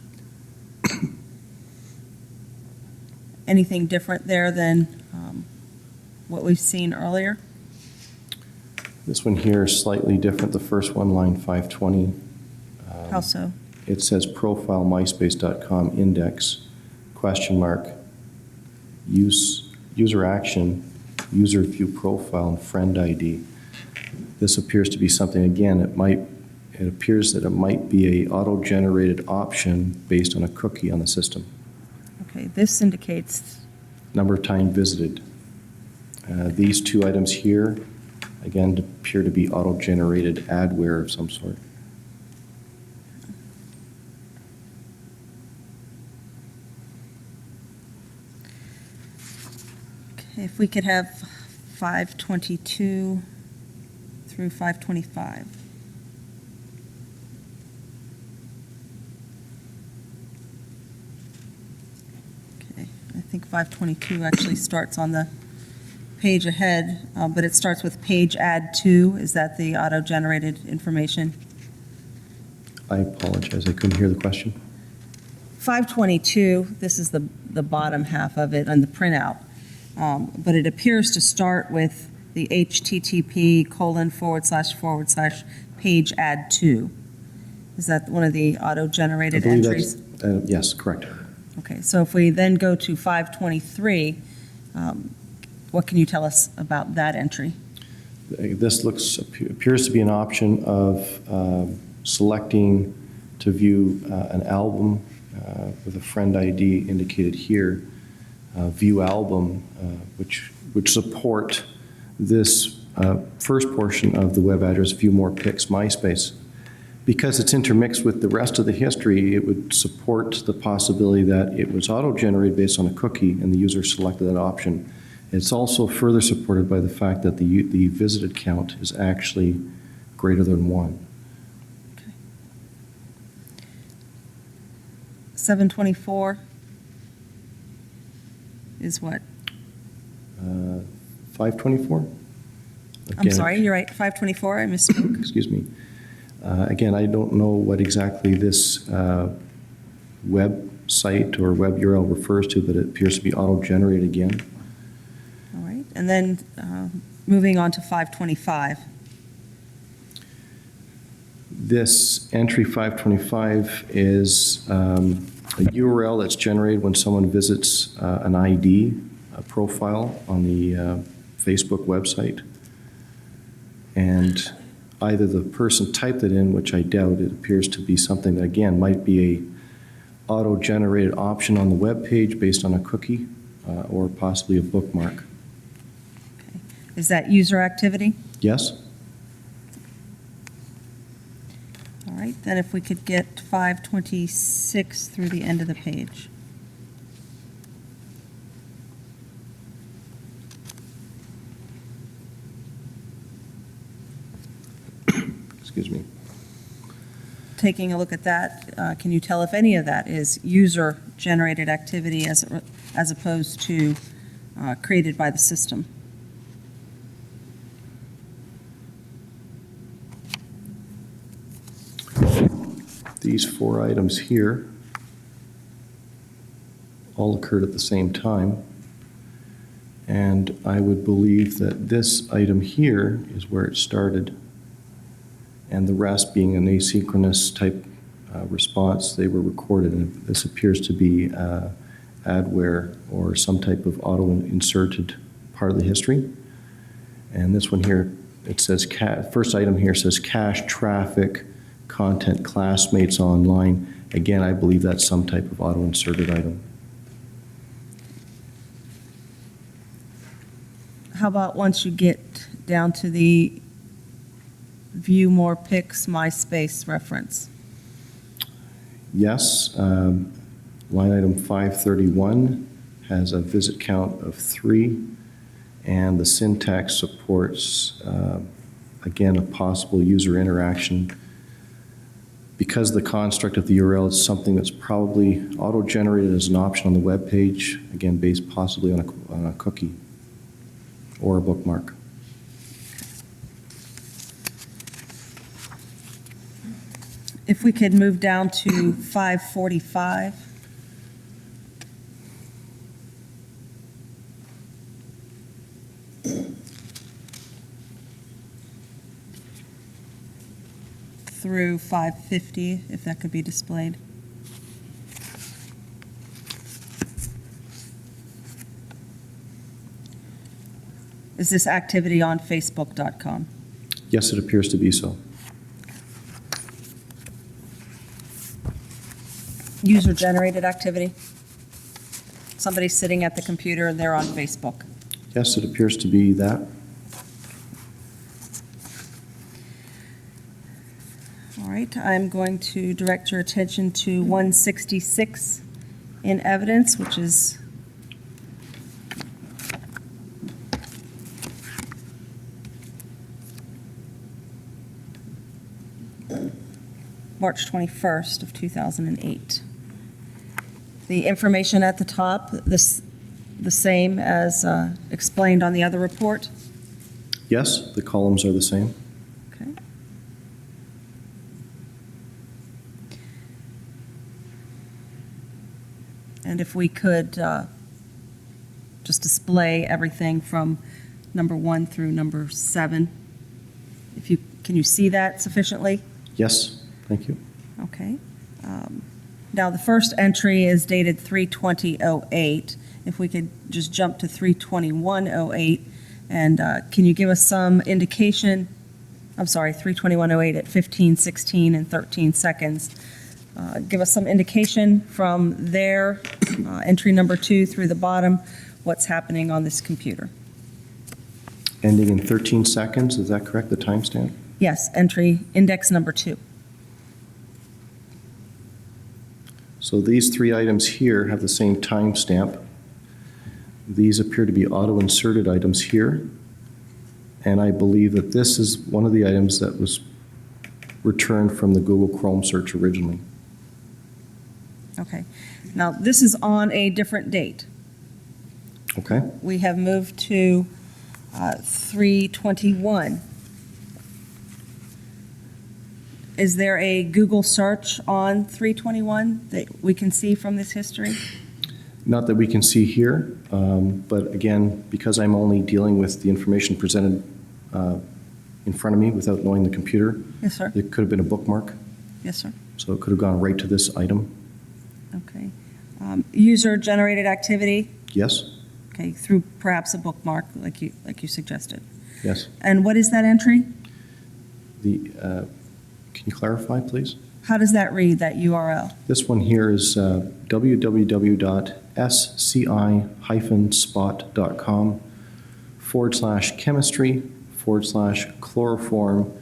Anything different there than what we've seen earlier? This one here is slightly different. The first one, line 520. How so? It says profile myspace.com index, question mark, user action, user view profile, and friend ID. This appears to be something, again, it appears that it might be a auto-generated option based on a cookie on the system. Okay, this indicates, Number of time visited. These two items here, again, appear to be auto-generated adware of some sort. Okay, if we could have 522 through 525. Okay, I think 522 actually starts on the page ahead, but it starts with page add to. Is that the auto-generated information? I apologize, I couldn't hear the question. 522, this is the bottom half of it on the printout, but it appears to start with the http:// page add to. Is that one of the auto-generated I believe entries? Yes, correct. Okay, so if we then go to 523, what can you tell us about that entry? This appears to be an option of selecting to view an album with a friend ID indicated here, view album, which would support this first portion of the web address, view more pics MySpace. Because it's intermixed with the rest of the history, it would support the possibility that it was auto-generated based on a cookie and the user selected that option. It's also further supported by the fact that the visited count is actually greater than 1. 724 is what? 524? I'm sorry, you're right, 524, I misspoke. Excuse me. Again, I don't know what exactly this website or web URL refers to, but it appears to be auto-generated again. All right, and then moving on to 525. This entry 525 is a URL that's generated when someone visits an ID profile on the Facebook website. And either the person typed it in, which I doubt, it appears to be something that, again, might be a auto-generated option on the web page based on a cookie or possibly a bookmark. Okay. Is that user activity? Yes? All right, then if we could get 526 through the end of the page. Excuse me. Taking a look at that, can you tell if any of that is user-generated activity as opposed to created by the system? These 4 items here all occurred at the same time. And I would believe that this item here is where it started. And the rest being an asynchronous type response, they were recorded. And this appears to be adware or some type of auto-inserted part of the history. And this one here, it says, first item here says cache traffic, content classmates online. Again, I believe that's some type of auto-inserted item. How about once you get down to the view more pics MySpace reference? Yes, line item 531 has a visit count of 3, and the syntax supports, again, a possible user interaction. Because the construct of the URL is something that's probably auto-generated as an option on the web page, again, based possibly on a cookie or a bookmark. If we could move down to 545. Through 550, if that could be displayed. Is this activity on Facebook.com? Yes, it appears to be so. User-generated activity? Somebody's sitting at the computer and they're on Facebook. Yes, it appears to be that. All right, I'm going to direct your attention to 166 in evidence, which is March 21st of 2008. The information at the top, the same as explained on the other report? Yes, the columns are the same. Okay. And if we could just display everything from number 1 through number 7, can you see that sufficiently? Yes, thank you. Okay. Now, the first entry is dated 3/20/08. If we could just jump to 3/21/08, and can you give us some indication, I'm sorry, 3/21/08 at 15:16 and 13 seconds. Give us some indication from there, entry number 2 through the bottom, what's happening on this computer. Ending in 13 seconds, is that correct, the timestamp? Yes, entry, index number 2. So these 3 items here have the same timestamp. These appear to be auto-inserted items here. And I believe that this is one of the items that was returned from the Google Chrome search originally. Okay. Now, this is on a different date. Okay? We have moved to 3/21. Is there a Google search on 3/21 that we can see from this history? Not that we can see here, but again, because I'm only dealing with the information presented in front of me without knowing the computer, Yes, sir. it could have been a bookmark, Yes, sir. so it could have gone right to this item. Okay. User-generated activity, Yes? okay, through perhaps a bookmark, like you suggested. Yes. And what is that entry? Can you clarify, please? How does that read, that URL? This one here is www.sci-spot.com/chemistry/chloroform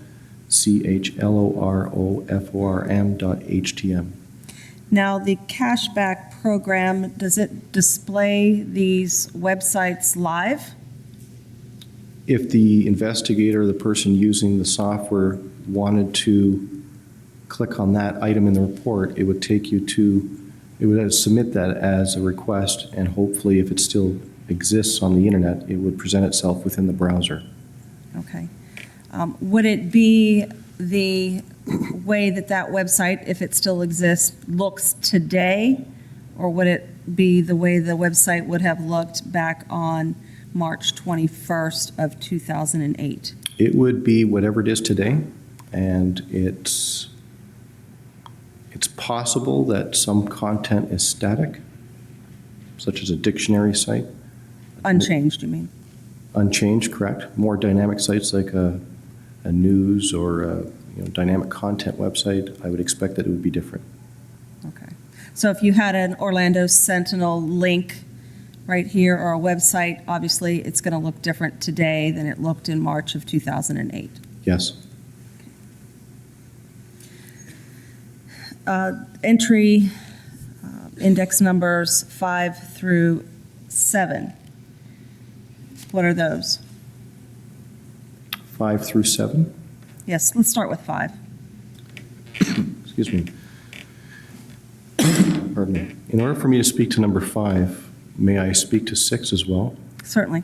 chloroform.htm. Now, the cashback program, does it display these websites live? If the investigator, the person using the software, wanted to click on that item in the report, it would take you to, it would submit that as a request, and hopefully, if it still exists on the internet, it would present itself within the browser. Okay. Would it be the way that website, if it still exists, looks today? Or would it be the way the website would have looked back on March 21st of 2008? It would be whatever it is today, and it's possible that some content is static, such as a dictionary site. Unchanged, you mean? Unchanged, correct. More dynamic sites like a news or a dynamic content website, I would expect that it would be different. Okay. So if you had an Orlando Sentinel link right here or a website, obviously it's going to look different today than it looked in March of 2008. Yes. Entry index numbers 5 through 7. What are those? 5 through 7. Yes, let's start with 5. Excuse me. Pardon me. In order for me to speak to number 5, may I speak to 6 as well? Certainly.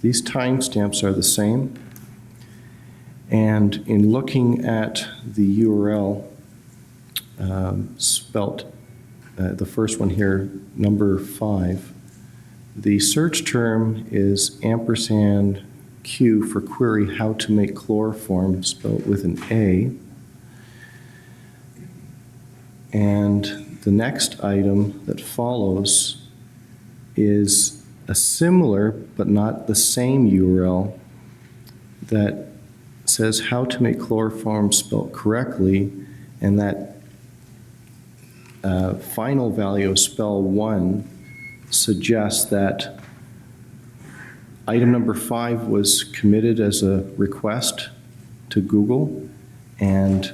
These timestamps are the same. And in looking at the URL spelt, the first one here, number 5, the search term is ampersand Q for query how to make chloroform, spelled with an A. And the next item that follows is a similar but not the same URL that says how to make chloroform spelled correctly, and that final value of spell 1 suggests that Item number 5 was committed as a request to Google, and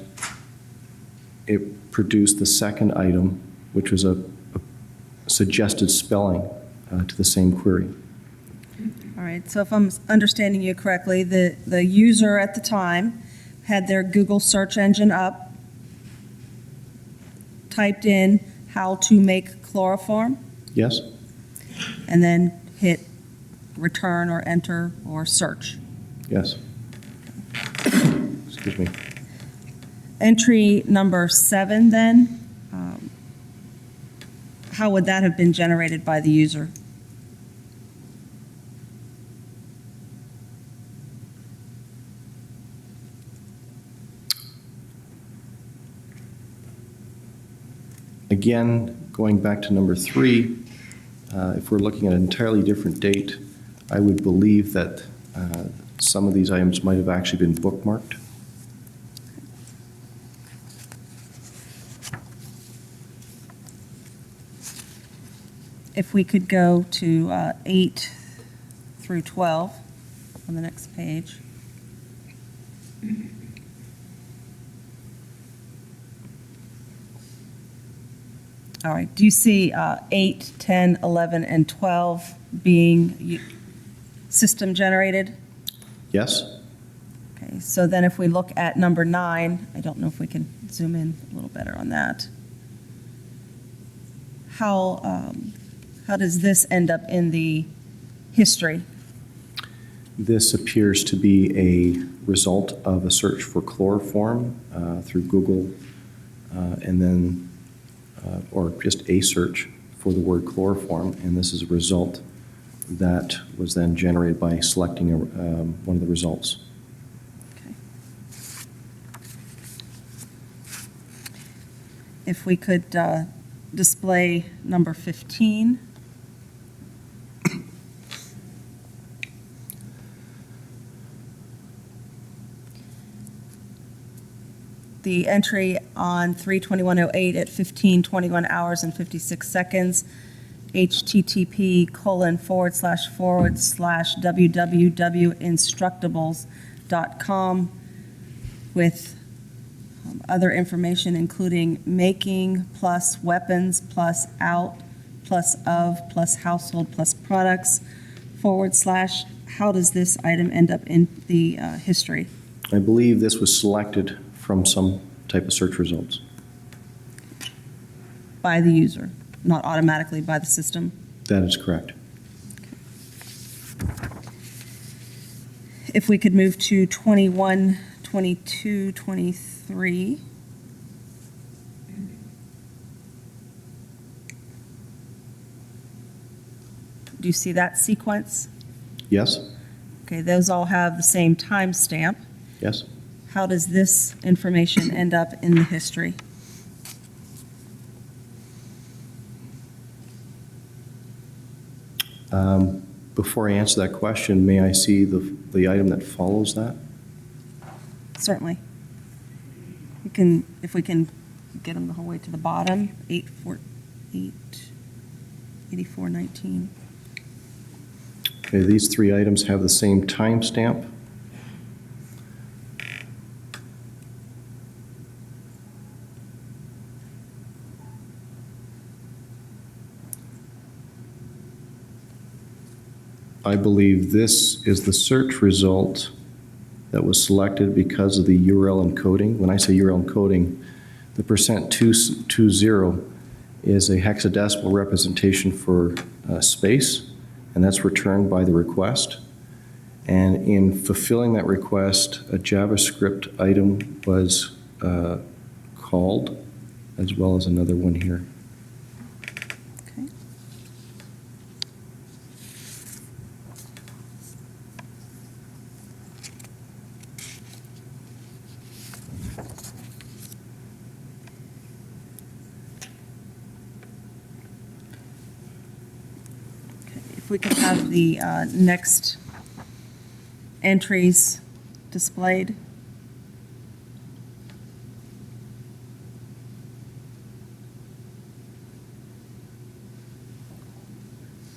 it produced the second item, which was a suggested spelling to the same query. All right, so if I'm understanding you correctly, the user at the time had their Google search engine up, typed in how to make chloroform, Yes? and then hit return or enter or search. Yes. Excuse me. Entry number 7, then, how would that have been generated by the user? Again, going back to number 3, if we're looking at an entirely different date, I would believe that some of these items might have actually been bookmarked. If we could go to 8 through 12 on the next page. All right, do you see 8, 10, 11, and 12 being system generated? Yes? Okay, so then if we look at number 9, I don't know if we can zoom in a little better on that. How does this end up in the history? This appears to be a result of a search for chloroform through Google, and then, or just a search for the word chloroform, and this is a result that was then generated by selecting one of the results. Okay. If we could display number 15. The entry on 3/21/08 at 15:21 hours and 56 seconds, http://www.instructables.com with other information including making plus weapons plus out plus of plus household plus products / how does this item end up in the history? I believe this was selected from some type of search results. By the user, not automatically by the system. That is correct. If we could move to 21, 22, 23. Do you see that sequence? Yes? Okay, those all have the same timestamp. Yes? How does this information end up in the history? Before I answer that question, may I see the item that follows that? Certainly. If we can get them the whole way to the bottom, 8419. Okay, these 3 items have the same timestamp. I believe this is the search result that was selected because of the URL encoding. When I say URL encoding, the %220 is a hexadecimal representation for space, and that's returned by the request. And in fulfilling that request, a JavaScript item was called, as well as another one here. Okay. If we could have the next entries displayed.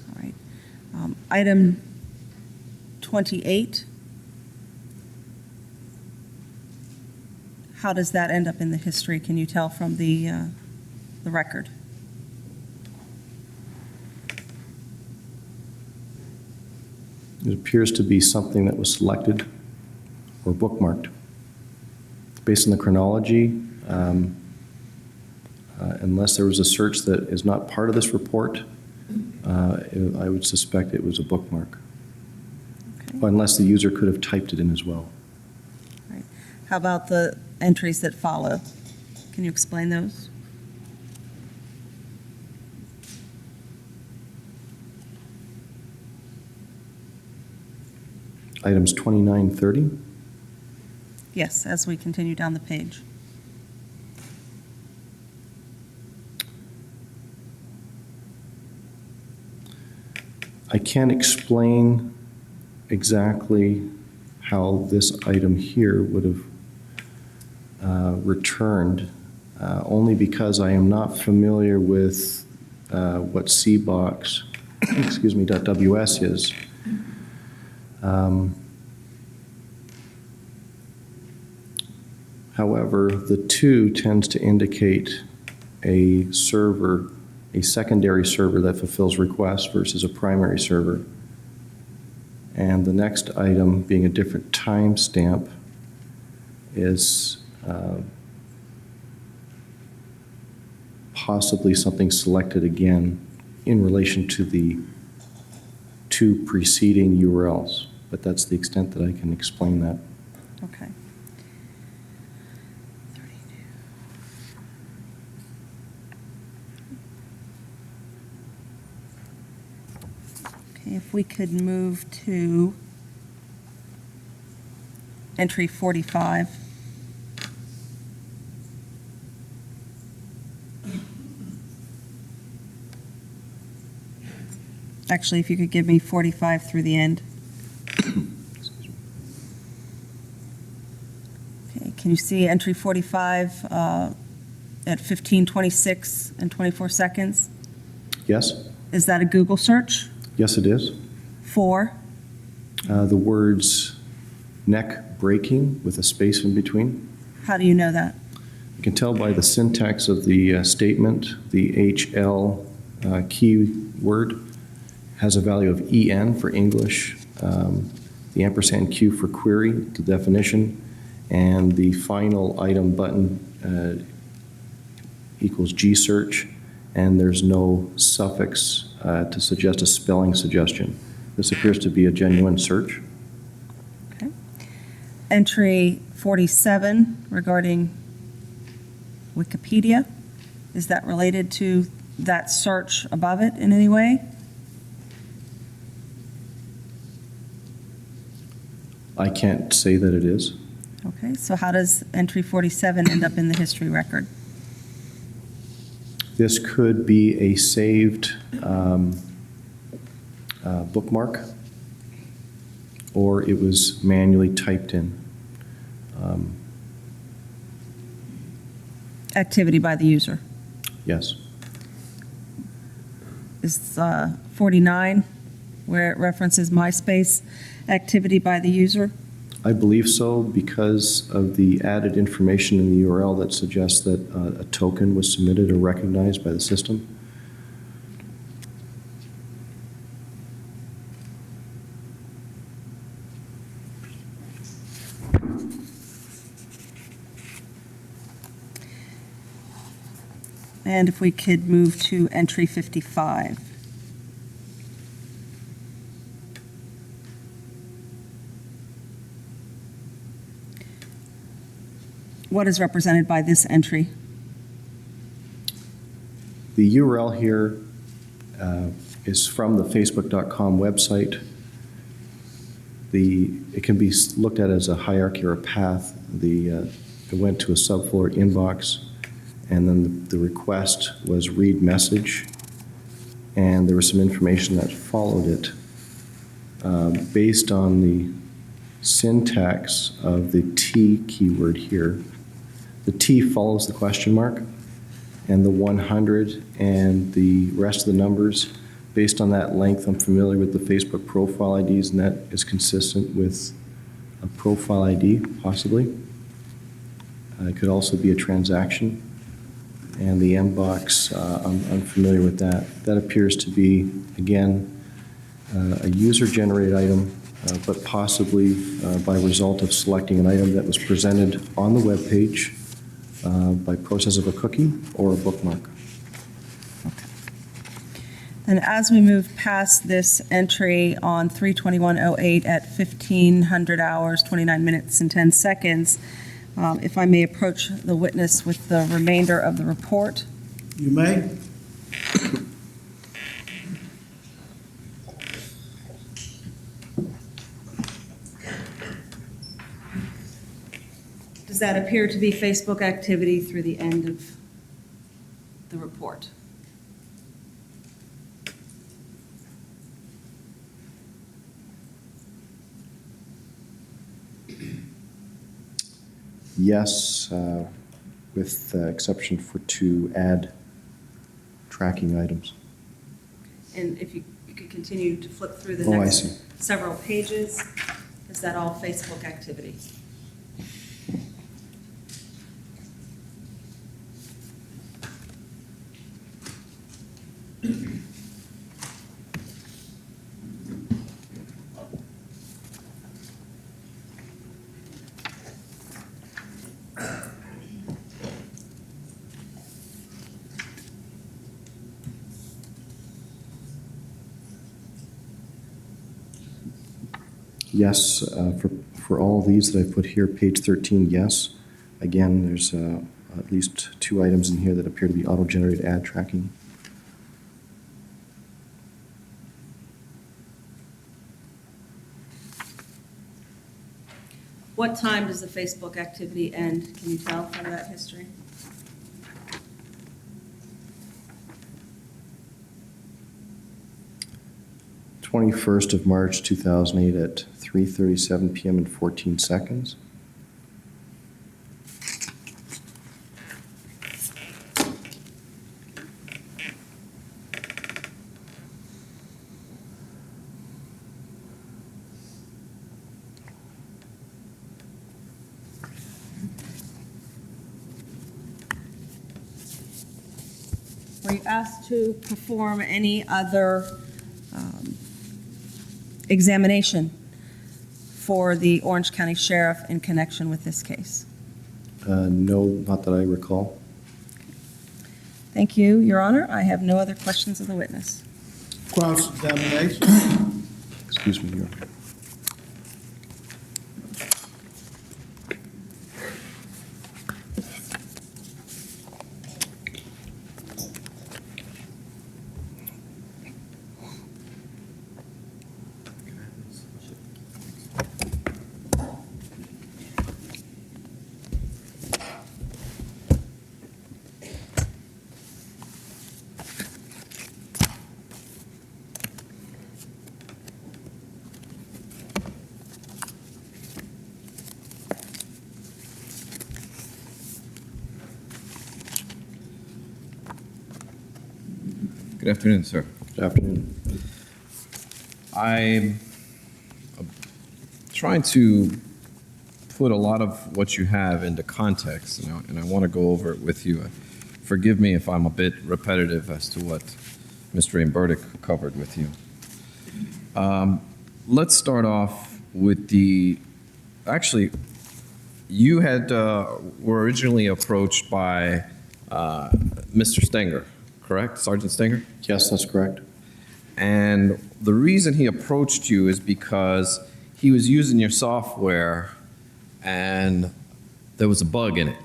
All right. Item 1528. How does that end up in the history? Can you tell from the record? It appears to be something that was selected or bookmarked. Based on the chronology, unless there was a search that is not part of this report, I would suspect it was a bookmark. Okay. Unless the user could have typed it in as well. Right. How about the entries that follow? Can you explain those? Items 29, 30. Yes, as we continue down the page. I can't explain exactly how this item here would have returned, only because I am not familiar with what CBox, excuse me, .ws is. However, the 2 tends to indicate a server, a secondary server that fulfills requests versus a primary server. And the next item, being a different timestamp, is possibly something selected again in relation to the 2 preceding URLs. But that's the extent that I can explain that. Okay. Okay, if we could move to entry 45. Actually, if you could give me 45 through the end. Okay, can you see entry 45 at 15:26 and 24 seconds? Yes? Is that a Google search? Yes, it is. For? The words neck breaking with a space in between. How do you know that? You can tell by the syntax of the statement, the HL keyword has a value of EN for English, the ampersand Q for query, the definition, and the final item button equals G search, and there's no suffix to suggest a spelling suggestion. This appears to be a genuine search. Okay. Entry 47 regarding Wikipedia. Is that related to that search above it in any way? I can't say that it is. Okay, so how does entry 47 end up in the history record? This could be a saved bookmark, or it was manually typed in. Activity by the user. Yes. Is 49, where it references MySpace, activity by the user? I believe so because of the added information in the URL that suggests that a token was submitted or recognized by the system. And if we could move to entry 55. What is represented by this entry? The URL here is from the Facebook.com website. It can be looked at as a hierarchy or a path. It went to a subfolder inbox, and then the request was read message, and there was some information that followed it. Based on the syntax of the T keyword here, the T follows the question mark, and the 100 and the rest of the numbers Based on that length, I'm familiar with the Facebook profile IDs, and that is consistent with a profile ID, possibly. It could also be a transaction. And the M-Box, I'm familiar with that. That appears to be, again, a user-generated item, but possibly by result of selecting an item that was presented on the web page by process of a cookie or a bookmark. And as we move past this entry on 3/21/08 at 1500 hours, 29 minutes and 10 seconds, if I may approach the witness with the remainder of the report. You may. Does that appear to be Facebook activity through the end of the report? Yes, with the exception for two ad tracking items. And if you could continue to flip through the Oh, I next see. several pages, is that all Facebook activity? Yes, for all of these that I've put here, page 13, yes. Again, there's at least two items in here that appear to be auto-generated ad tracking. What time does the Facebook activity end? Can you tell from that history? Twenty-first of March, 2008 at 3:37 p.m. and 14 seconds. Were you asked to perform any other examination for the Orange County Sheriff in connection with this case? No, not that I recall. Thank you, Your Honor. I have no other questions of the witness. Cross-examination. Excuse me, Your Honor. Good afternoon, sir. Good afternoon. I'm trying to put a lot of what you have into context, and I want to go over it with you. Forgive me if I'm a bit repetitive as to what Mr. Burdick covered with you. Let's start off with actually, you were originally approached by Mr. Stenger, correct? Sergeant Stenger? Yes, that's correct. And the reason he approached you is because he was using your software and there was a bug in it.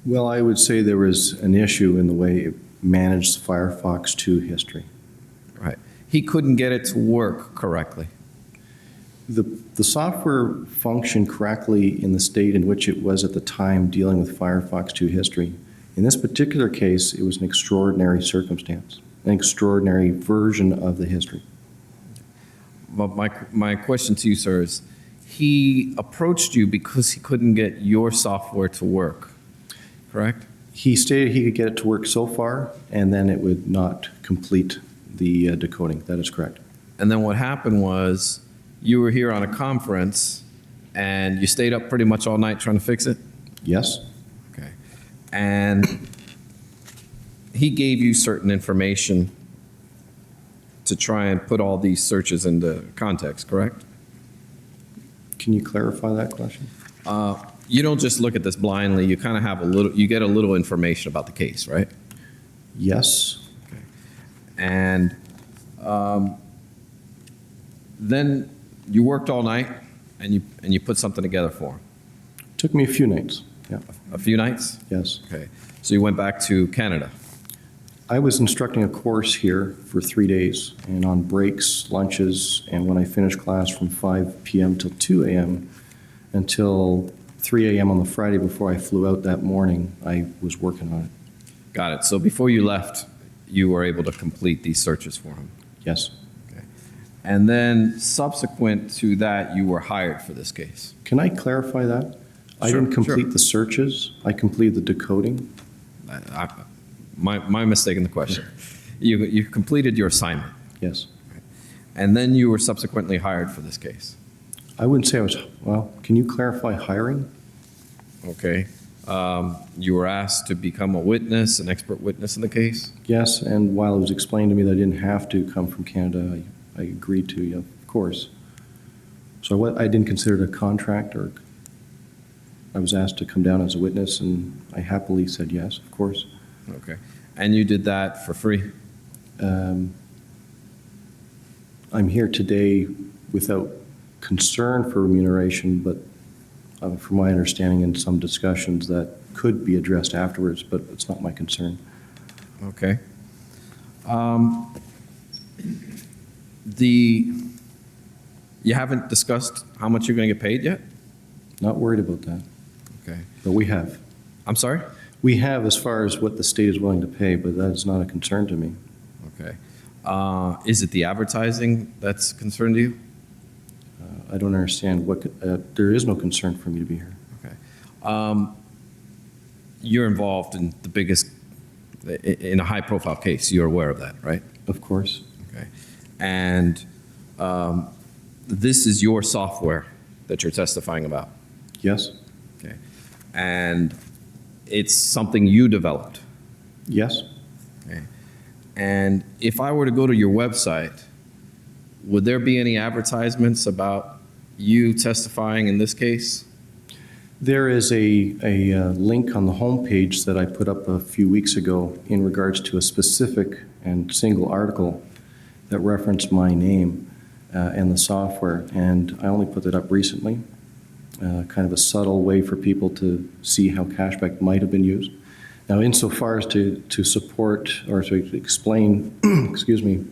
Well, I would say there was an issue in the way it managed Firefox 2 history. Right. He couldn't get it to work correctly. The software functioned correctly in the state in which it was at the time dealing with Firefox 2 history. In this particular case, it was an extraordinary circumstance, an extraordinary version of the history. But my question to you, sir, is he approached you because he couldn't get your software to work, correct? He stated he could get it to work so far, and then it would not complete the decoding. That is correct. And then what happened was you were here on a conference and you stayed up pretty much all night trying to fix it? Yes? Okay. And he gave you certain information to try and put all these searches into context, correct? Can you clarify that question? You don't just look at this blindly. You kind of have you get a little information about the case, right? Yes? And then you worked all night and you put something together for him. Took me a few nights. Yeah. A few nights? Yes. Okay. So you went back to Canada. I was instructing a course here for 3 days, and on breaks, lunches, and when I finished class from 5 p.m. till 2 a.m. until 3 a.m. on the Friday before I flew out that morning, I was working on it. Got it. So before you left, you were able to complete these searches for him. Yes. Okay. And then subsequent to that, you were hired for this case. Can I clarify that? I Sure, didn't complete sure. the searches. I completed the decoding. My mistake in the question. You completed your assignment, Yes. and then you were subsequently hired for this case. I wouldn't say I was, well, can you clarify hiring? Okay. You were asked to become a witness, an expert witness in the case. Yes, and while it was explained to me that I didn't have to come from Canada, I agreed to, yeah, of course. So I didn't consider it a contract, or I was asked to come down as a witness, and I happily said yes, of course. Okay. And you did that for free? I'm here today without concern for remuneration, but from my understanding in some discussions that could be addressed afterwards, but it's not my concern. Okay. You haven't discussed how much you're going to get paid yet? Not worried about that, Okay. but we have. I'm sorry? We have as far as what the state is willing to pay, but that is not a concern to me. Okay. Is it the advertising that's concerned to you? I don't understand there is no concern for me to be here. Okay. You're involved in the biggest, in a high-profile case. You're aware of that, right? Of course. Okay. And this is your software that you're testifying about. Yes. Okay. And it's something you developed. Yes. Okay. And if I were to go to your website, would there be any advertisements about you testifying in this case? There is a link on the homepage that I put up a few weeks ago in regards to a specific and single article that referenced my name and the software, and I only put that up recently. Kind of a subtle way for people to see how cashback might have been used. Now, insofar as to support or to explain, excuse me,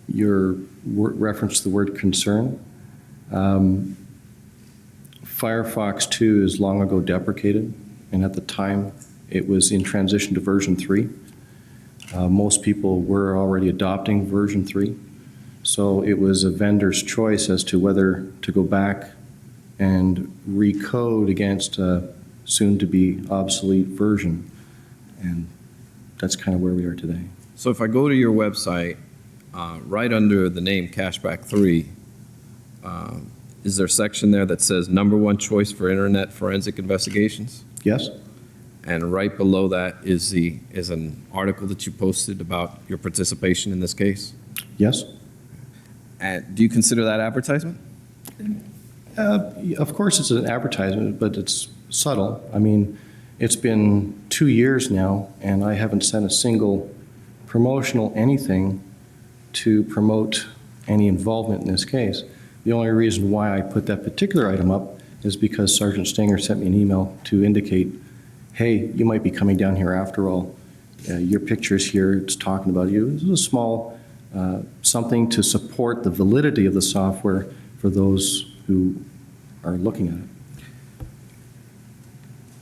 your reference to the word concern, Firefox 2 is long ago deprecated, and at the time it was in transition to version 3. Most people were already adopting version 3. So it was a vendor's choice as to whether to go back and recode against a soon-to-be obsolete version. And that's kind of where we are today. So if I go to your website, right under the name Cashback 3, is there a section there that says #1 choice for internet forensic investigations? Yes? And right below that is an article that you posted about your participation in this case? Yes? And do you consider that advertisement? Of course it's an advertisement, but it's subtle. I mean, it's been 2 years now, and I haven't sent a single promotional anything to promote any involvement in this case. The only reason why I put that particular item up is because Sergeant Stinger sent me an email to indicate, hey, you might be coming down here after all. Your picture's here, it's talking about you. This is a small something to support the validity of the software for those who are looking at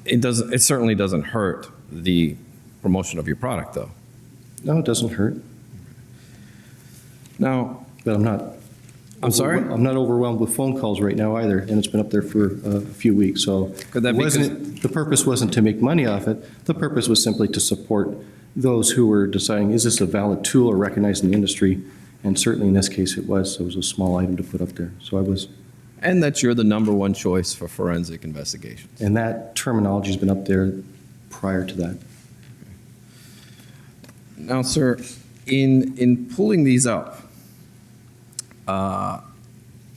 it. It certainly doesn't hurt the promotion of your product, though. No, it doesn't hurt, Now, but I'm not I'm sorry? I'm not overwhelmed with phone calls right now either, and it's been up there for a few weeks, so. Could that be The purpose wasn't to make money off it. The purpose was simply to support those who were deciding, is this a valid tool or recognized in the industry? And certainly in this case it was, so it was a small item to put up there. So I was, And that you're the number one choice for forensic investigations. and that terminology's been up there prior to that. Now, sir, in pulling these up,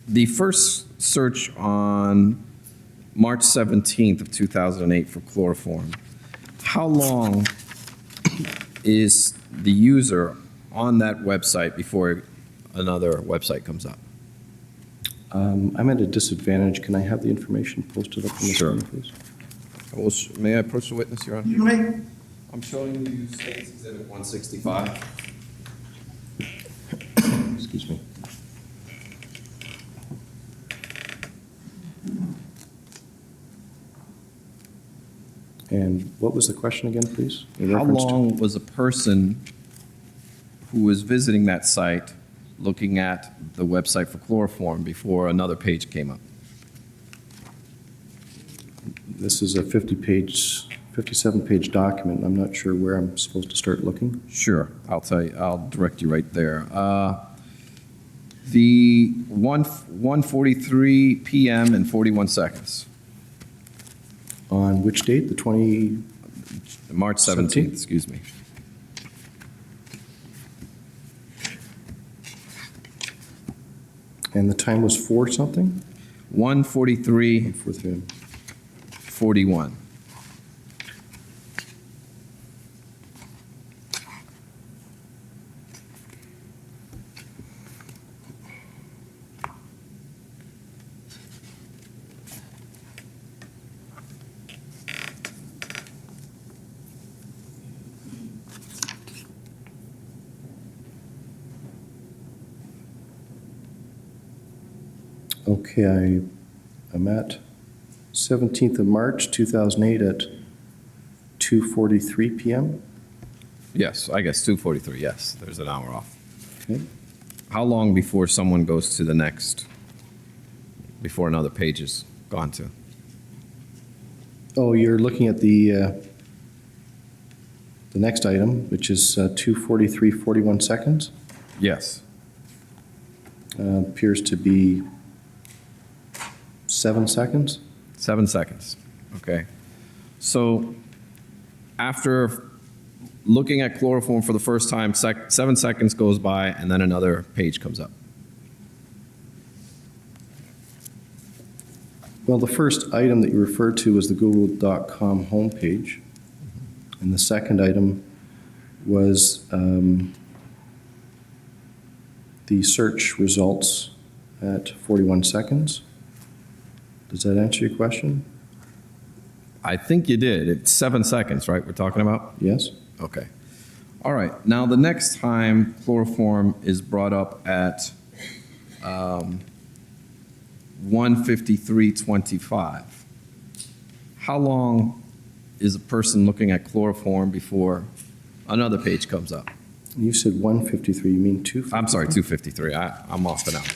the first search on March 17th of 2008 for chloroform, how long is the user on that website before another website comes up? I'm at a disadvantage. Can I have the information posted up on the Sure. screen, please? May I approach the witness, Your Honor? You may. I'm showing you State's Exhibit 165. Excuse me. And what was the question again, please? In How reference to- long was a person who was visiting that site looking at the website for chloroform before another page came up? This is a 57-page document. I'm not sure where I'm supposed to start looking. Sure, I'll tell you, I'll direct you right there. The 1:43 PM and 41 seconds, On which date? The 20, March 17th, excuse me. and the time was 4 something? 1:43, 4:30. 41. Okay, I'm at 17th of March, 2008 at 2:43 PM. Yes, I guess 2:43, yes, there's an hour off. Okay. How long before someone goes to the next, before another page is gone to? Oh, you're looking at the next item, which is 2:43, 41 seconds. Yes. Appears to be 7 seconds. 7 seconds, okay. So after looking at chloroform for the first time, 7 seconds goes by and then another page comes up. Well, the first item that you referred to was the google.com homepage. And the second item was the search results at 41 seconds. Does that answer your question? I think you did. It's 7 seconds, right, we're talking about? Yes? Okay. All right. Now, the next time chloroform is brought up at 1:53:25, how long is a person looking at chloroform before another page comes up? You said 1:53, you mean 2:53? I'm sorry, 2:53. I'm off and out.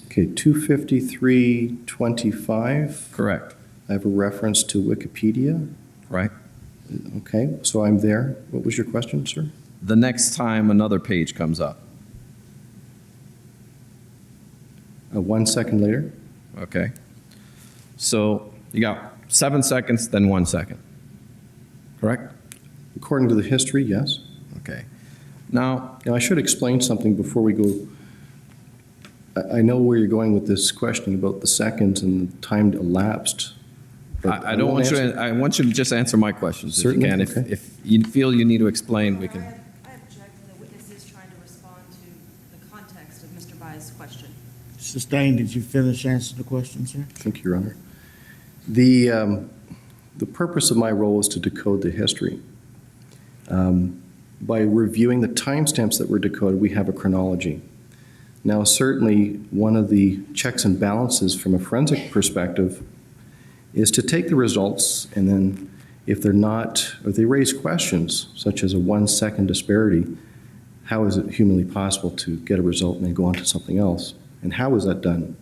Okay, 2:53:25. Correct, I have a reference to Wikipedia. right? Okay, so I'm there. What was your question, sir? The next time another page comes up, 1 second later? okay? So you got 7 seconds, then 1 second, correct? According to the history, yes. Okay. Now, Now, I should explain something before we go. I know where you're going with this question about the seconds and the time elapsed. but I don't want you, answer- I want you to just answer my questions if you Certainly, can. okay. If you feel you need to explain, we can. I object the witness is trying to respond to the context of Mr. Bai's question. Sustained, did you finish answering the question, sir? Thank you, Your Honor. The purpose of my role is to decode the history. By reviewing the timestamps that were decoded, we have a chronology. Now, certainly, one of the checks and balances from a forensic perspective is to take the results and then if they're not, if they raise questions such as a 1-second disparity, how is it humanly possible to get a result and then go on to something else? And how is that done?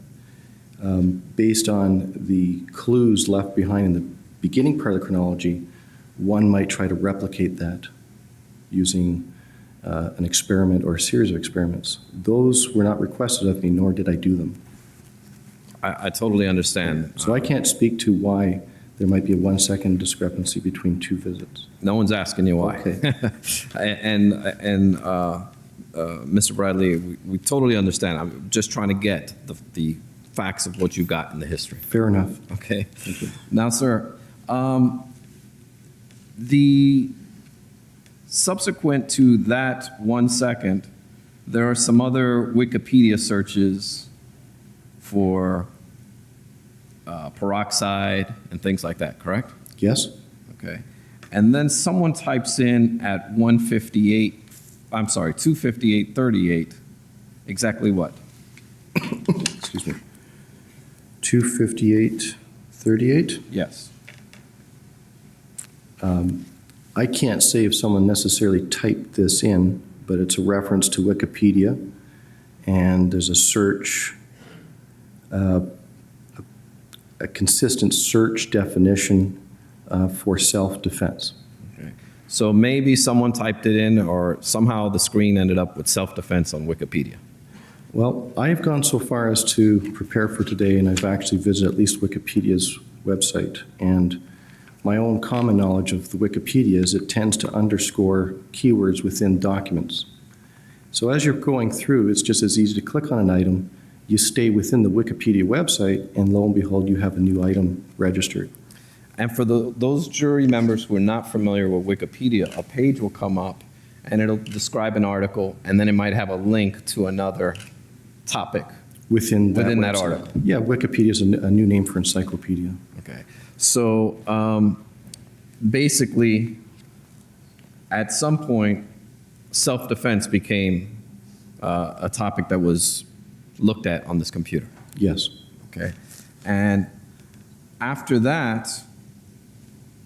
Based on the clues left behind in the beginning part of the chronology, one might try to replicate that using an experiment or a series of experiments. Those were not requested of me, nor did I do them. I totally understand. So I can't speak to why there might be a 1-second discrepancy between two visits. No one's asking you why. Okay. and Mr. Bradley, we totally understand. I'm just trying to get the facts of what you got in the history. Fair enough. Okay. Thank you. Now, sir, the subsequent to that 1 second, there are some other Wikipedia searches for peroxide and things like that, correct? Yes? Okay. And then someone types in at 258:38, exactly what? Excuse me. 258:38. Yes. I can't say if someone necessarily typed this in, but it's a reference to Wikipedia, and there's a search, a consistent search definition for self-defense. Okay. So maybe someone typed it in, or somehow the screen ended up with self-defense on Wikipedia. Well, I have gone so far as to prepare for today, and I've actually visited at least Wikipedia's website. And my own common knowledge of the Wikipedia is it tends to underscore keywords within documents. So as you're going through, it's just as easy to click on an item, you stay within the Wikipedia website, and lo and behold, you have a new item registered. And for those jury members who are not familiar with Wikipedia, a page will come up and it'll describe an article, and then it might have a link to another topic. Within that Within that website. article. Yeah, Wikipedia is a new name for encyclopedia. Okay. So basically, at some point, self-defense became a topic that was looked at on this computer. Yes. Okay. And after that,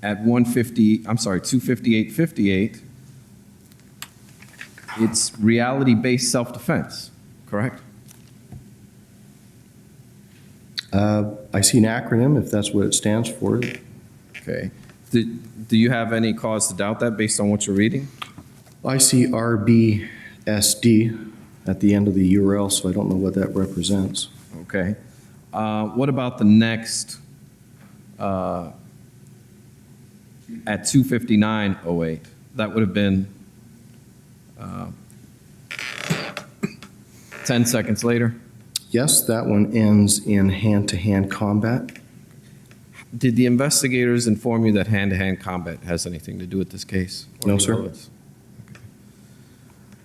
at 258:58, it's reality-based self-defense, correct? I see an acronym, if that's what it stands for. Okay. Do you have any cause to doubt that based on what you're reading? I see RBSD at the end of the URL, so I don't know what that represents. Okay. What about the next, at 2:59:08? That would have been 10 seconds later. Yes, that one ends in hand-to-hand combat. Did the investigators inform you that hand-to-hand combat has anything to do with this case? Or No, any sir. relevance?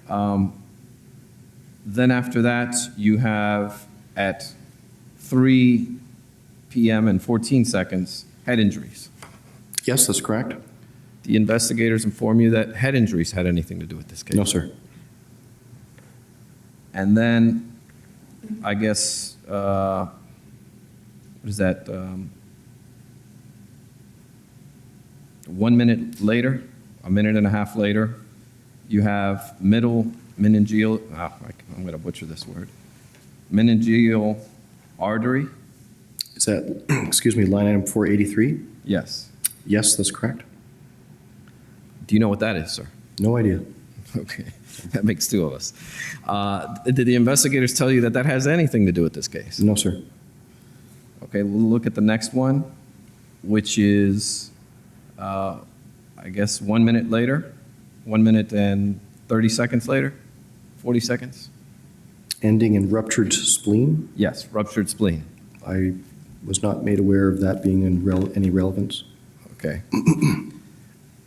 Okay. Then after that, you have at 3 p.m. and 14 seconds, head injuries. Yes, that's correct. The investigators inform you that head injuries had anything to do with this case? No, sir. And then, I guess, what is that? 1 minute later, a minute and a half later, you have middle meningeal, I'm going to butcher this word, meningeal artery. Is that, excuse me, line item 483? Yes. Yes, that's correct. Do you know what that is, sir? No idea. Okay, that makes two of us. Did the investigators tell you that that has anything to do with this case? No, sir. Okay, we'll look at the next one, which is, I guess, 1 minute later, 1 minute and 30 seconds later, 40 seconds? Ending in ruptured spleen. Yes, ruptured spleen. I was not made aware of that being in any relevance. Okay.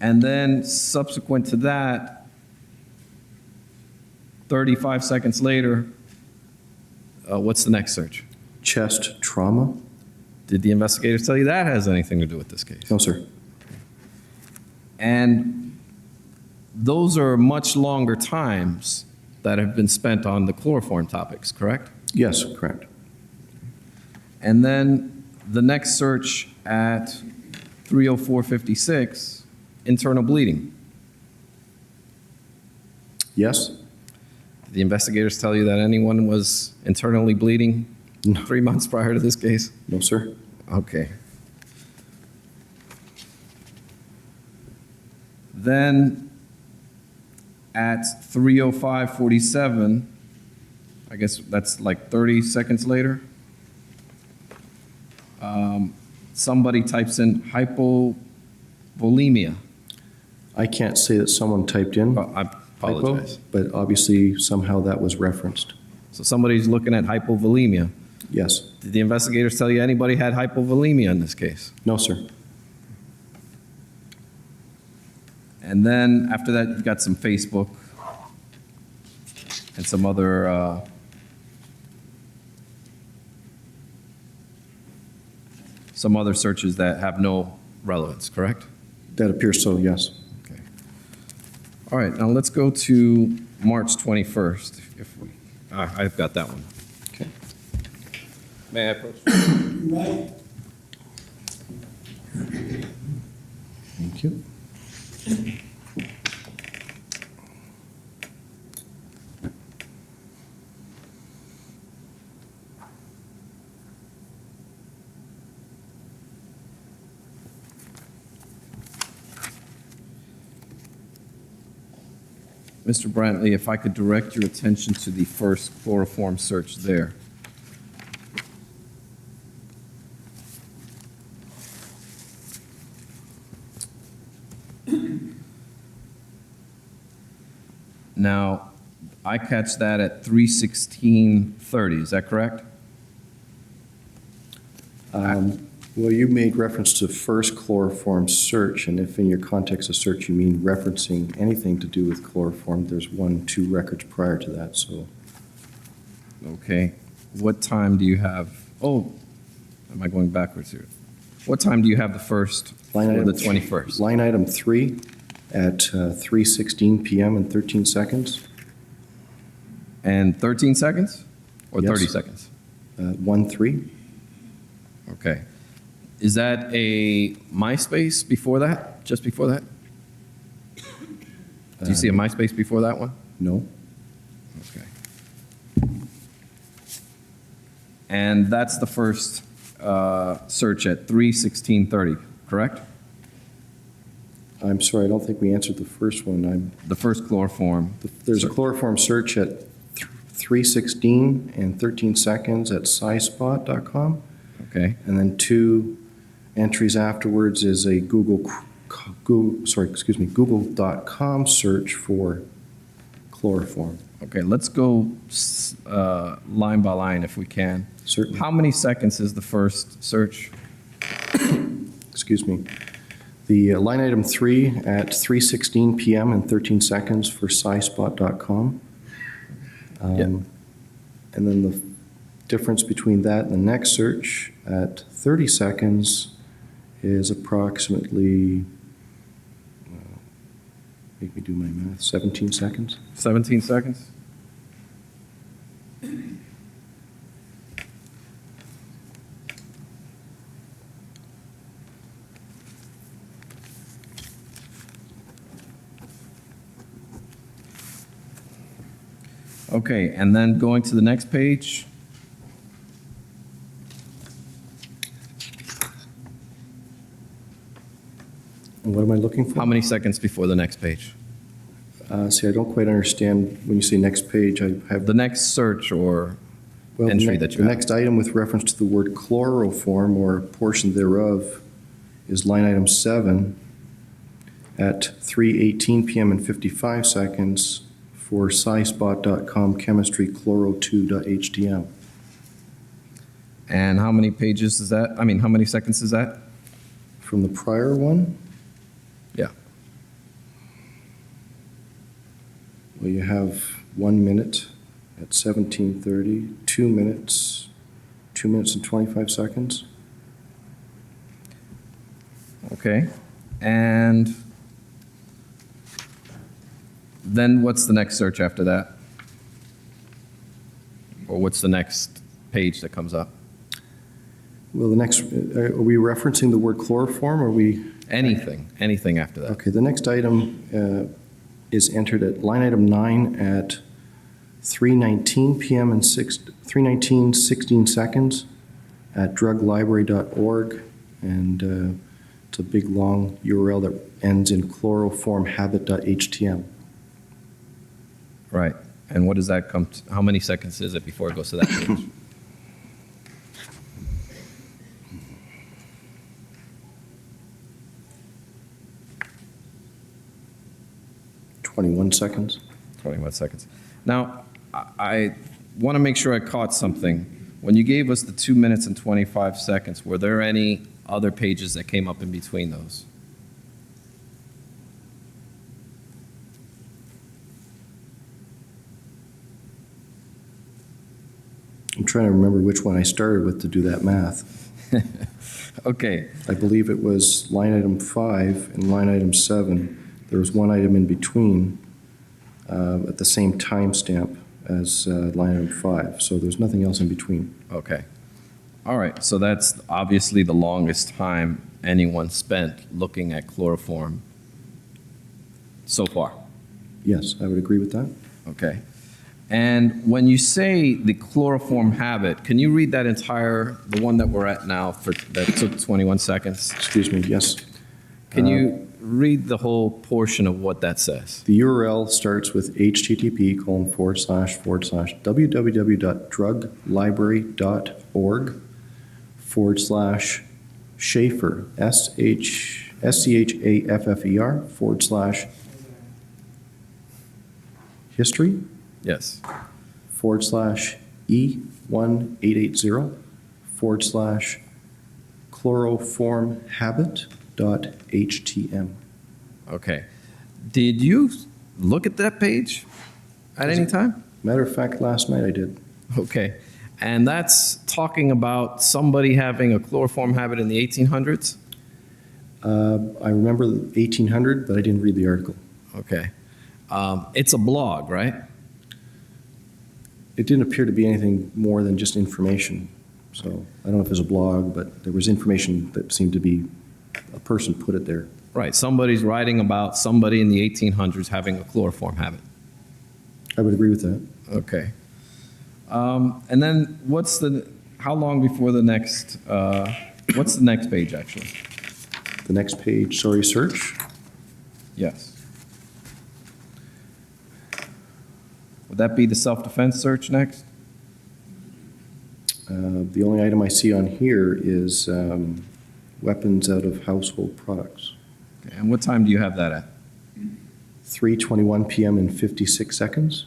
And then subsequent to that, 35 seconds later, what's the next search? Chest trauma. Did the investigators tell you that has anything to do with this case? No, sir. And those are much longer times that have been spent on the chloroform topics, correct? Yes, correct. And then the next search at 30456, internal bleeding. Yes? Did the investigators tell you that anyone was internally bleeding No. 3 months prior to this case? No, sir? Okay. Then at 3:05:47, I guess that's like 30 seconds later, somebody types in hypovolemia. I can't say that someone typed in Oh, I apologize. hypo, but obviously somehow that was referenced. So somebody's looking at hypovolemia. Yes. Did the investigators tell you anybody had hypovolemia in this case? No, sir. And then after that, you've got some Facebook and some other searches that have no relevance, correct? That appears so, yes. Okay. All right, now let's go to March 21st. If we, I've got that one. Okay. May I approach? Thank you. Mr. Brantley, if I could direct your attention to the first chloroform search there. Now, I catch that at 3:16:30, is that correct? Well, you made reference to first chloroform search, and if in your context of search you mean referencing anything to do with chloroform, there's 2 records prior to that, so. Okay. What time do you have? Oh, am I going backwards here? What time do you have the first Line or item the 21st? Line item 3 at 3:16 PM and 13 seconds. And 13 seconds? Or Yes. 30 seconds? 1-3. Okay. Is that a MySpace before that? Just before that? Do you see a MySpace before that one? No. Okay. And that's the first search at 3:16:30, correct? I'm sorry, I don't think we answered the first one. The first chloroform. There's a search. chloroform search at 3:16 and 13 seconds at psyspot.com. Okay. And then 2 entries afterwards is a Google.com search for chloroform. Okay, let's go line by line if we can. Certainly. How many seconds is the first search? Excuse me. The line item 3 at 3:16 PM and 13 seconds for psyspot.com. Yep. And then the difference between that and the next search at 30 seconds is approximately, make me do my math, 17 seconds. 17 seconds? Okay, and then going to the next page. And what am I looking for? How many seconds before the next page? See, I don't quite understand when you say next page. I have The next search or well, entry that you the have. next item with reference to the word chloroform or a portion thereof is line item 7 at 3:18 PM and 55 seconds for psyspot.com chemistry chloro2.htm. And how many pages is that? I mean, how many seconds is that? From the prior one, Yeah. well, you have 1 minute at 17:30, 2 minutes, 2 minutes and 25 seconds. Okay. And then what's the next search after that? or what's the next page that comes up? Well, the next, are we referencing the word chloroform, or are we? Anything after that. Okay, the next item is entered at line item 9 at 3:19 PM and 3:19:16 seconds at druglibrary.org, and it's a big, long URL that ends in chloroformhabit.htm. Right. And what does that come to? How many seconds is it before it goes to that page? 21 seconds. 21 seconds. Now, I want to make sure I caught something. When you gave us the 2 minutes and 25 seconds, were there any other pages that came up in between those? I'm trying to remember which one I started with to do that math. Okay. I believe it was line item 5 and line item 7. There was one item in between at the same timestamp as line item 5, so there's nothing else in between. Okay. All right. So that's obviously the longest time anyone spent looking at chloroform so far. Yes, I would agree with that. Okay. And when you say the chloroform habit, can you read that the one that we're at now that took 21 seconds? Excuse me, yes. Can you read the whole portion of what that says? The URL starts with http://www.druglibrary.org/Schaeffer, SCHAFFER /history Yes. /E1880/chloroformhabit.htm. Okay. Did you look at that page at any time? Matter of fact, last night I did. Okay. And that's talking about somebody having a chloroform habit in the 1800s? I remember 1800, but I didn't read the article. Okay. It's a blog, right? It didn't appear to be anything more than just information. So I don't know if it was a blog, but there was information that seemed to be, a person put it there. Right. Somebody's writing about somebody in the 1800s having a chloroform habit. I would agree with that. Okay. And then how long before the next, what's the next page actually? The next page, sorry, search. Yes. Would that be the self-defense search next? The only item I see on here is weapons out of household products. Okay. And what time do you have that at? 3:21 PM and 56 seconds.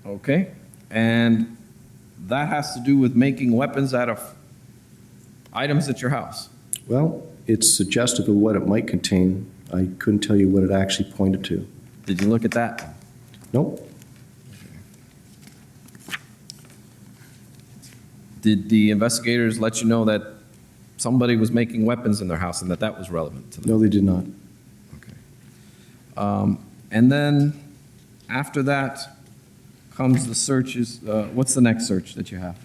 Okay. And that has to do with making weapons out of items at your house. Well, it's suggestive of what it might contain. I couldn't tell you what it actually pointed to. Did you look at that? Nope. Did the investigators let you know that somebody was making weapons in their house and that was relevant to them? No, they did not. Okay. And then after that comes the searches. What's the next search that you have?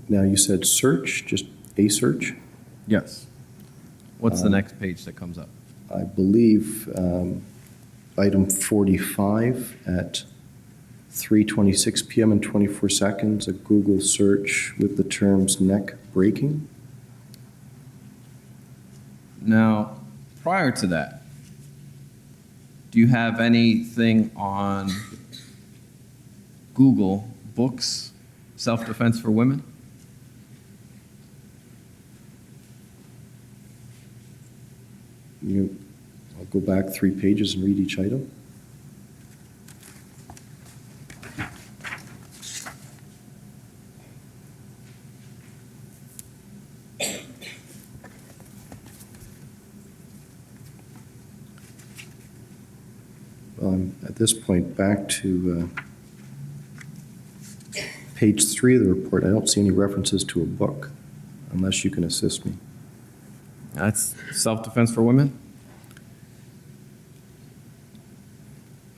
Now, you said search, just a search. Yes. What's the next page that comes up? I believe item 45 at 3:26 PM and 24 seconds, a Google search with the terms neck breaking. Now, prior to that, do you have anything on Google books, self-defense for women? I'll go back 3 pages and read each item. at this point, back to page 3 of the report. I don't see any references to a book, unless you can assist me. That's self-defense for women?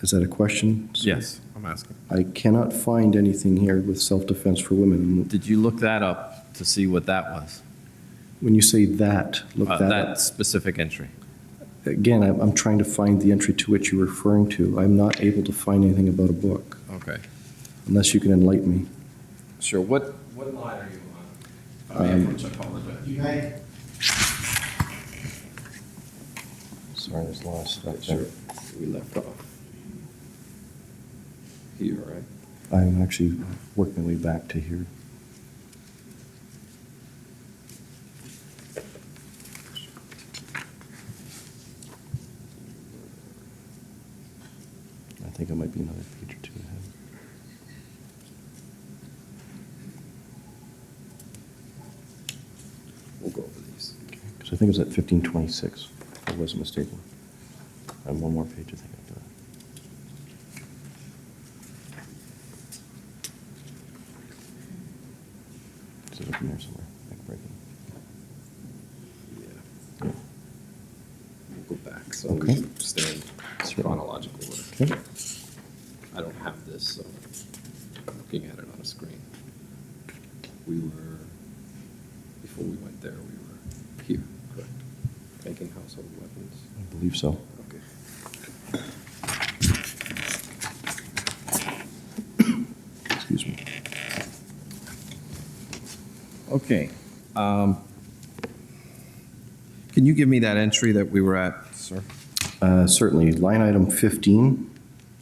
Is that a question? Yes, I'm asking. I cannot find anything here with self-defense for women. Did you look that up to see what that was? When you say that, look that That up. specific entry? Again, I'm trying to find the entry to which you're referring to. I'm not able to find anything about a book, Okay. unless you can enlighten me. Sure. What line are you on? I apologize. Sorry, there's a lot of stuff Sure. We left off here, right? I'm actually working my way back to here. I think it might be another page or two ahead. We'll go over these. Because I think it was at 1526, if I wasn't mistaken. And one more page, I think, after that. Is it up in there somewhere? I can break it. Yeah. We'll go back, so Okay. we stay in chronological order. Okay. I don't have this, so I'm looking at it on a screen. We were, before we went there, we were here, correct? Making household weapons. I believe so. Okay. Excuse me. Okay. Can you give me that entry that we were at, sir? Certainly. Line item 15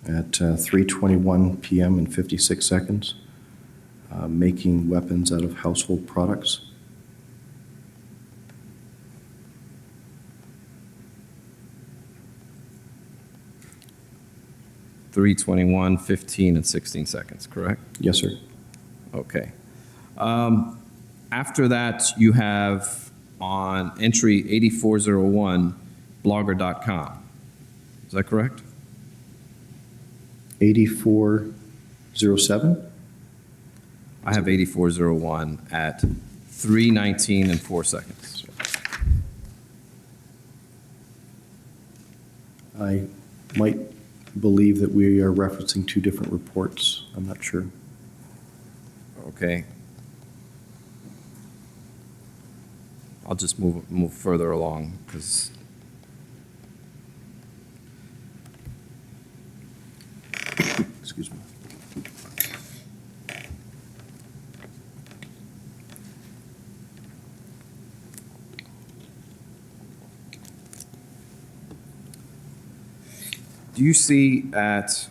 at 3:21 PM and 56 seconds. Making weapons out of household products. Three 21, 15, and 16 seconds, correct? Yes, sir. Okay. After that, you have on entry 8401, blogger.com. Is that correct? 8407? I have 8401 at 3:19 and 4 seconds. I might believe that we are referencing two different reports. I'm not sure. Okay. I'll just move further along because Excuse me. do you see at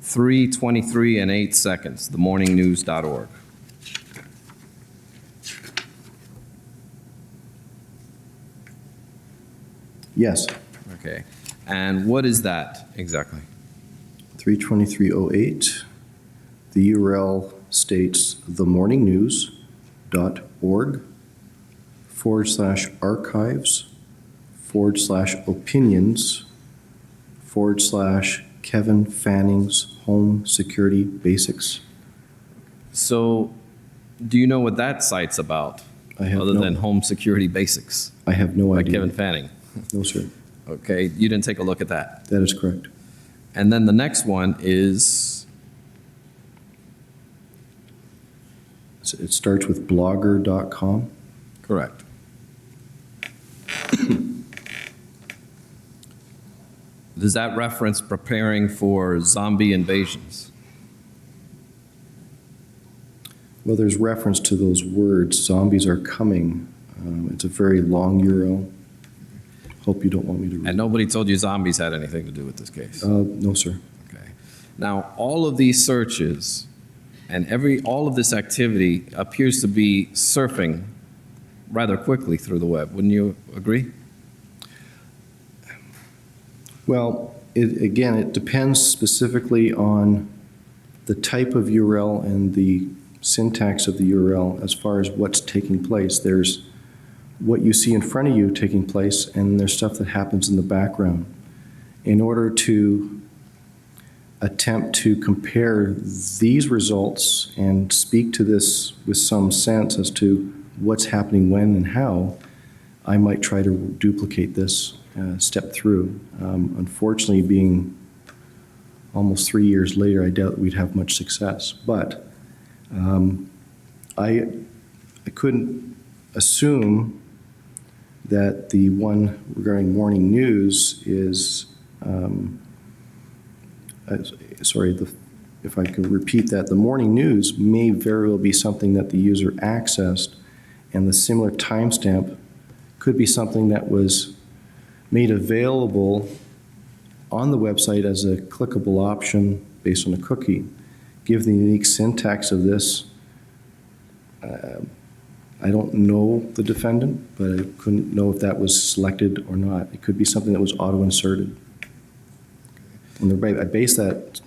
(3:23 and 8 seconds, themorningnews.org? Yes, Okay. And what is that exactly? 32308. The URL states themorningnews.org/archives/opinions/Kevin Fanning's Home Security Basics. So, do you know what that site's about? I have Other no- than home security basics I have no by idea. Kevin Fanning? No, sir. Okay, you didn't take a look at that. That is correct. And then the next one is, It starts with blogger.com. correct. Does that reference preparing for zombie invasions? Well, there's reference to those words. Zombies are coming. It's a very long URL. Hope you don't want me to read. And nobody told you zombies had anything to do with this case? No, sir. Okay. Now, all of these searches and all of this activity appears to be surfing rather quickly through the web. Wouldn't you agree? Well, again, it depends specifically on the type of URL and the syntax of the URL as far as what's taking place. There's what you see in front of you taking place, and there's stuff that happens in the background. In order to attempt to compare these results and speak to this with some sense as to what's happening when and how, I might try to duplicate this step through. Unfortunately, being almost 3 years later, I doubt we'd have much success. But I couldn't assume that the one regarding morning news is, if I could repeat that, the morning news may very well be something that the user accessed, and the similar timestamp could be something that was made available on the website as a clickable option based on a cookie. Given the unique syntax of this, I don't know the defendant, but I couldn't know if that was selected or not. It could be something that was auto-inserted. And I base that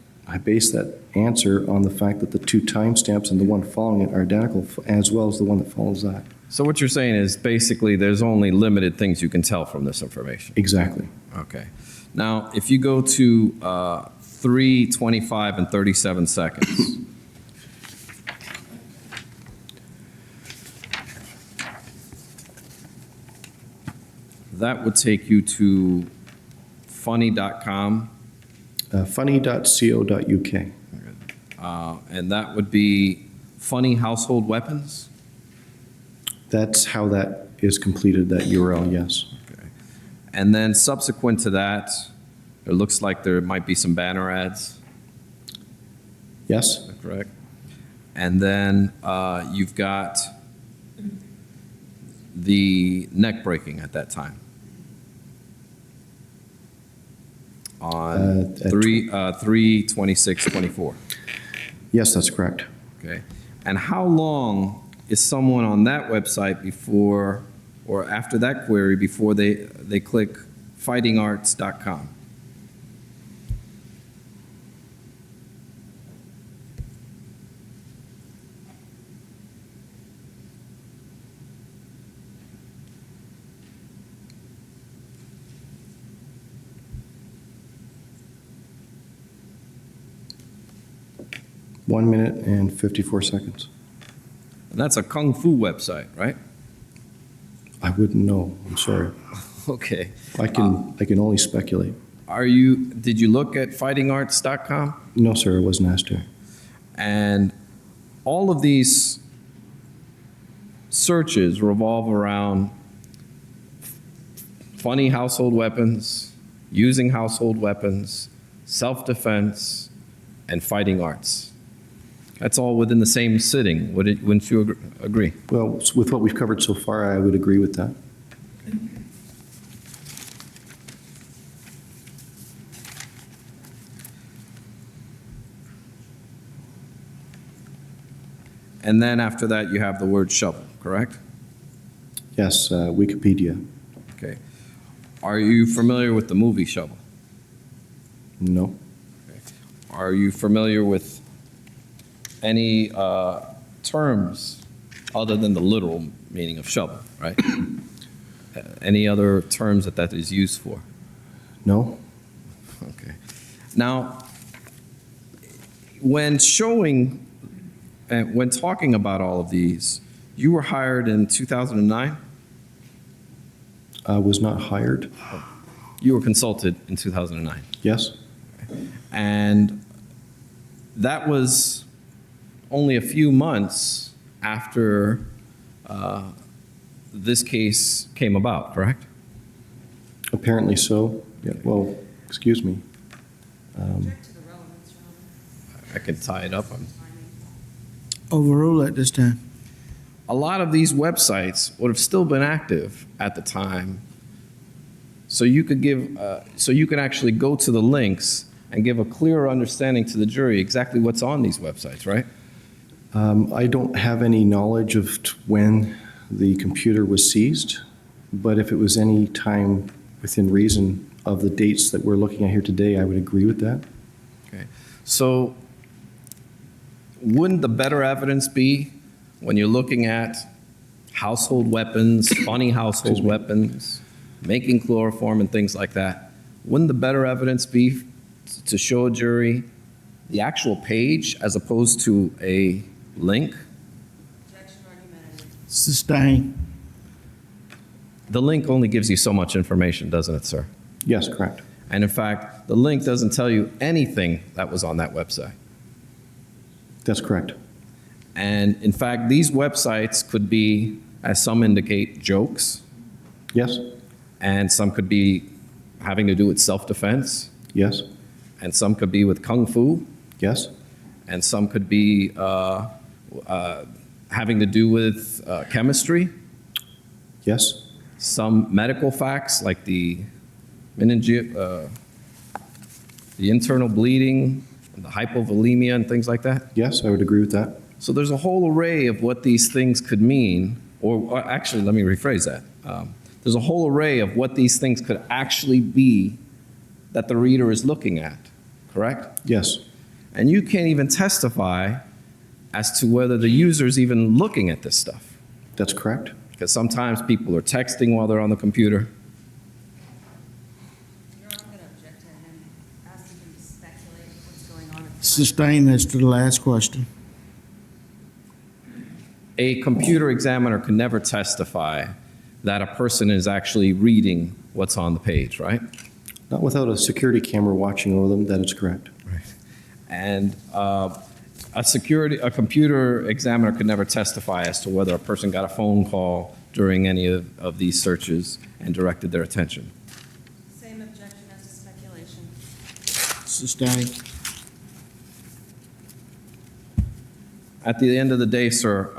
answer on the fact that the two timestamps and the one following it are identical, as well as the one that follows that. So what you're saying is basically there's only limited things you can tell from this information. Exactly. Okay. Now, if you go to 3:25 and 37 seconds. That would take you to funny.com. Funny.co.uk. And that would be funny household weapons. That's how that is completed, that URL, yes. Okay. And then subsequent to that, it looks like there might be some banner ads. Yes? Is that correct? And then you've got the neck breaking at that time. On At 3/26/24. Yes, that's correct. Okay. And how long is someone on that website before or after that query before they click fightingarts.com? One minute and 54 seconds. And that's a kung fu website, right? I wouldn't know, I'm sorry. Okay. I can only speculate. Did you look at fightingarts.com? No, sir, I wasn't asked to. And all of these searches revolve around funny household weapons, using household weapons, self-defense, and fighting arts. That's all within the same sitting. Wouldn't you agree? Well, with what we've covered so far, I would agree with that. And then after that, you have the word shovel, correct? Yes, Wikipedia. Okay. Are you familiar with the movie Shovel? No. Are you familiar with any terms other than the literal meaning of shovel, right? Any other terms that is used for? No? Okay. Now, when showing and when talking about all of these, you were hired in 2009? I was not hired. You were consulted in 2009. Yes? And that was only a few months after this case came about, correct? Apparently so. Yeah, well, excuse me. I can tie it up. Overrule at this time. A lot of these websites would have still been active at the time, so you could actually go to the links and give a clearer understanding to the jury exactly what's on these websites, right? I don't have any knowledge of when the computer was seized, but if it was any time within reason of the dates that we're looking at here today, I would agree with that. Okay. So wouldn't the better evidence be when you're looking at household weapons, funny household weapons, making chloroform and things like that, wouldn't the better evidence be to show a jury the actual page as opposed to a link? Sustain. The link only gives you so much information, doesn't it, sir? Yes, correct. And in fact, the link doesn't tell you anything that was on that website. That's correct. And in fact, these websites could be, as some indicate, jokes, Yes, and some could be having to do with self-defense, yes, and some could be with kung fu, yes, and some could be having to do with chemistry, yes, some medical facts like the internal bleeding, the hypovolemia, and things like that. yes, I would agree with that. So there's a whole array of what these things could mean, or actually, let me rephrase that. There's a whole array of what these things could actually be that the reader is looking at, correct? Yes, And you can't even testify as to whether the user is even looking at this stuff. that's correct. Because sometimes people are texting while they're on the computer. Your Honor, I'm going to object to him asking him to speculate what's going on at the time. Sustain as to the last question. A computer examiner can never testify that a person is actually reading what's on the page, right? Not without a security camera watching over them, that is correct. And a computer examiner could never testify as to whether a person got a phone call during any of these searches and directed their attention. Same objection as to speculation. Sustain. At the end of the day, sir,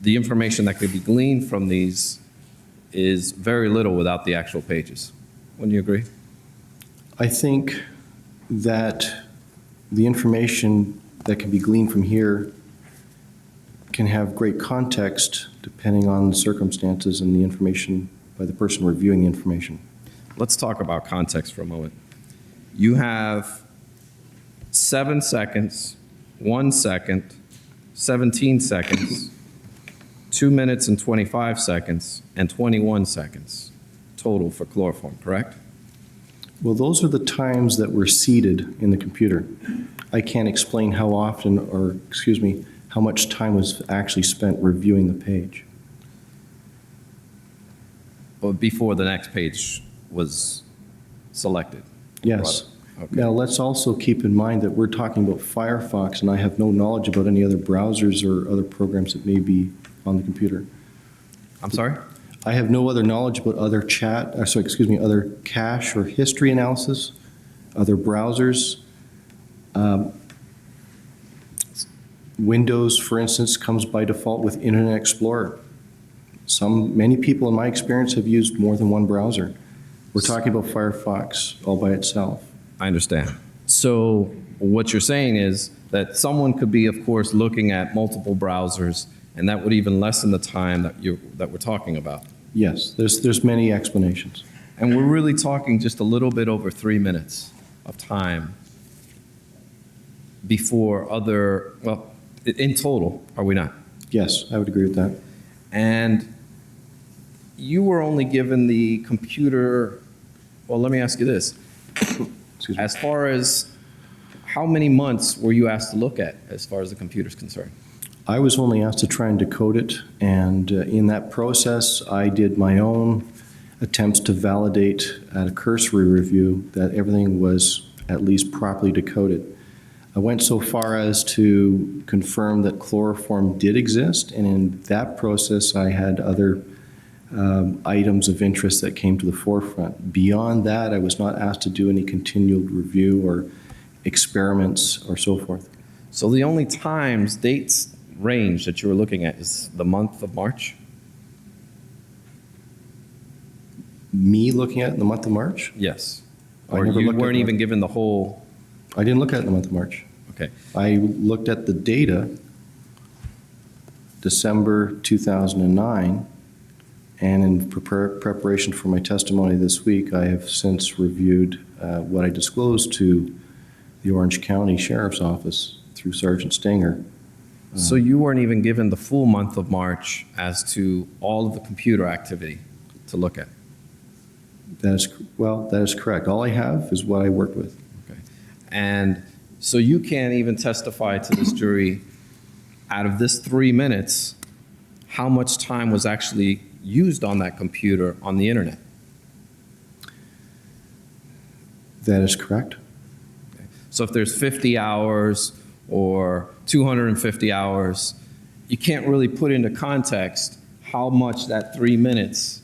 the information that could be gleaned from these is very little without the actual pages. Wouldn't you agree? I think that the information that can be gleaned from here can have great context depending on the circumstances and the information by the person reviewing the information. Let's talk about context for a moment. You have 7 seconds, 1 second, 17 seconds, 2 minutes and 25 seconds, and 21 seconds total for chloroform, correct? Well, those are the times that were seeded in the computer. I can't explain how often, or excuse me, how much time was actually spent reviewing the page. Or before the next page was selected? Yes. Okay. Now, let's also keep in mind that we're talking about Firefox, and I have no knowledge about any other browsers or other programs that may be on the computer. I'm sorry? I have no other knowledge about other other cache or history analysis, other browsers. Windows, for instance, comes by default with Internet Explorer. Many people in my experience have used more than one browser. We're talking about Firefox all by itself. I understand. So what you're saying is that someone could be, of course, looking at multiple browsers, and that would even lessen the time that we're talking about. Yes, there's many explanations. And we're really talking just a little bit over 3 minutes of time before in total, are we not? Yes, I would agree with that. And you were only given the computer, well, let me ask you this. Excuse me. As far as how many months were you asked to look at as far as the computer's concerned? I was only asked to try and decode it, and in that process, I did my own attempts to validate at a cursory review that everything was at least properly decoded. I went so far as to confirm that chloroform did exist, and in that process, I had other items of interest that came to the forefront. Beyond that, I was not asked to do any continued review or experiments or so forth. So the only dates range that you were looking at is the month of March? Me looking at it in the month of March? Yes. I Or never you looked at weren't that. even given the whole, I didn't look at it in the month of March. okay. I looked at the data, December 2009, and in preparation for my testimony this week, I have since reviewed what I disclosed to the Orange County Sheriff's Office through Sergeant Stanger So you weren't even given the full month of March as to all of the computer activity to look at? That is correct. All I have is what I worked with. Okay. And so you can't even testify to this jury, out of this 3 minutes, how much time was actually used on that computer on the internet? That is correct. So if there's 50 hours or 250 hours, you can't really put into context how much that 3 minutes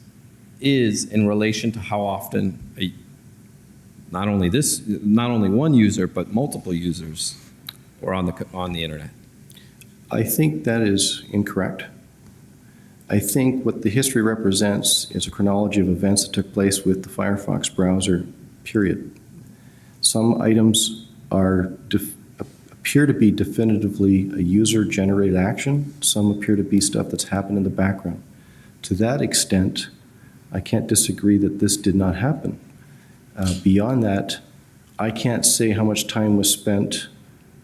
is in relation to how often not only one user, but multiple users were on the internet. I think that is incorrect. I think what the history represents is a chronology of events that took place with the Firefox browser, period. Some items appear to be definitively a user-generated action. Some appear to be stuff that's happened in the background. To that extent, I can't disagree that this did not happen. Beyond that, I can't say how much time was spent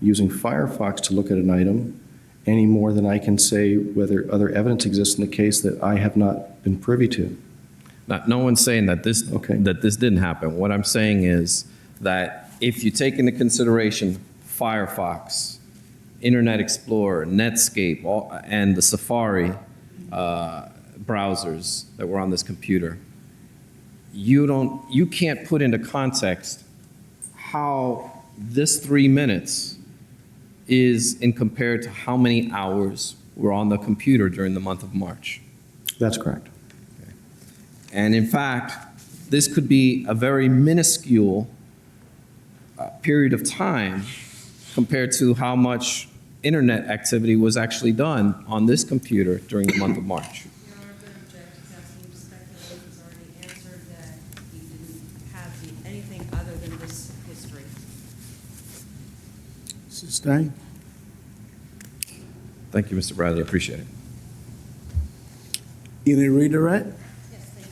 using Firefox to look at an item any more than I can say whether other evidence exists in the case that I have not been privy to. No one's saying that this Okay. didn't happen. What I'm saying is that if you take into consideration Firefox, Internet Explorer, Netscape, and the Safari browsers that were on this computer, you can't put into context how this 3 minutes is in compared to how many hours were on the computer during the month of March. That's correct. And in fact, this could be a very minuscule period of time compared to how much internet activity was actually done on this computer during the month of March. Your Honor, I'm going to object. It's asking speculation. He's already answered that he didn't have anything other than this history. Sustained. Thank you, Mr. Bradley. I appreciate it. Any redirect? Yes, thank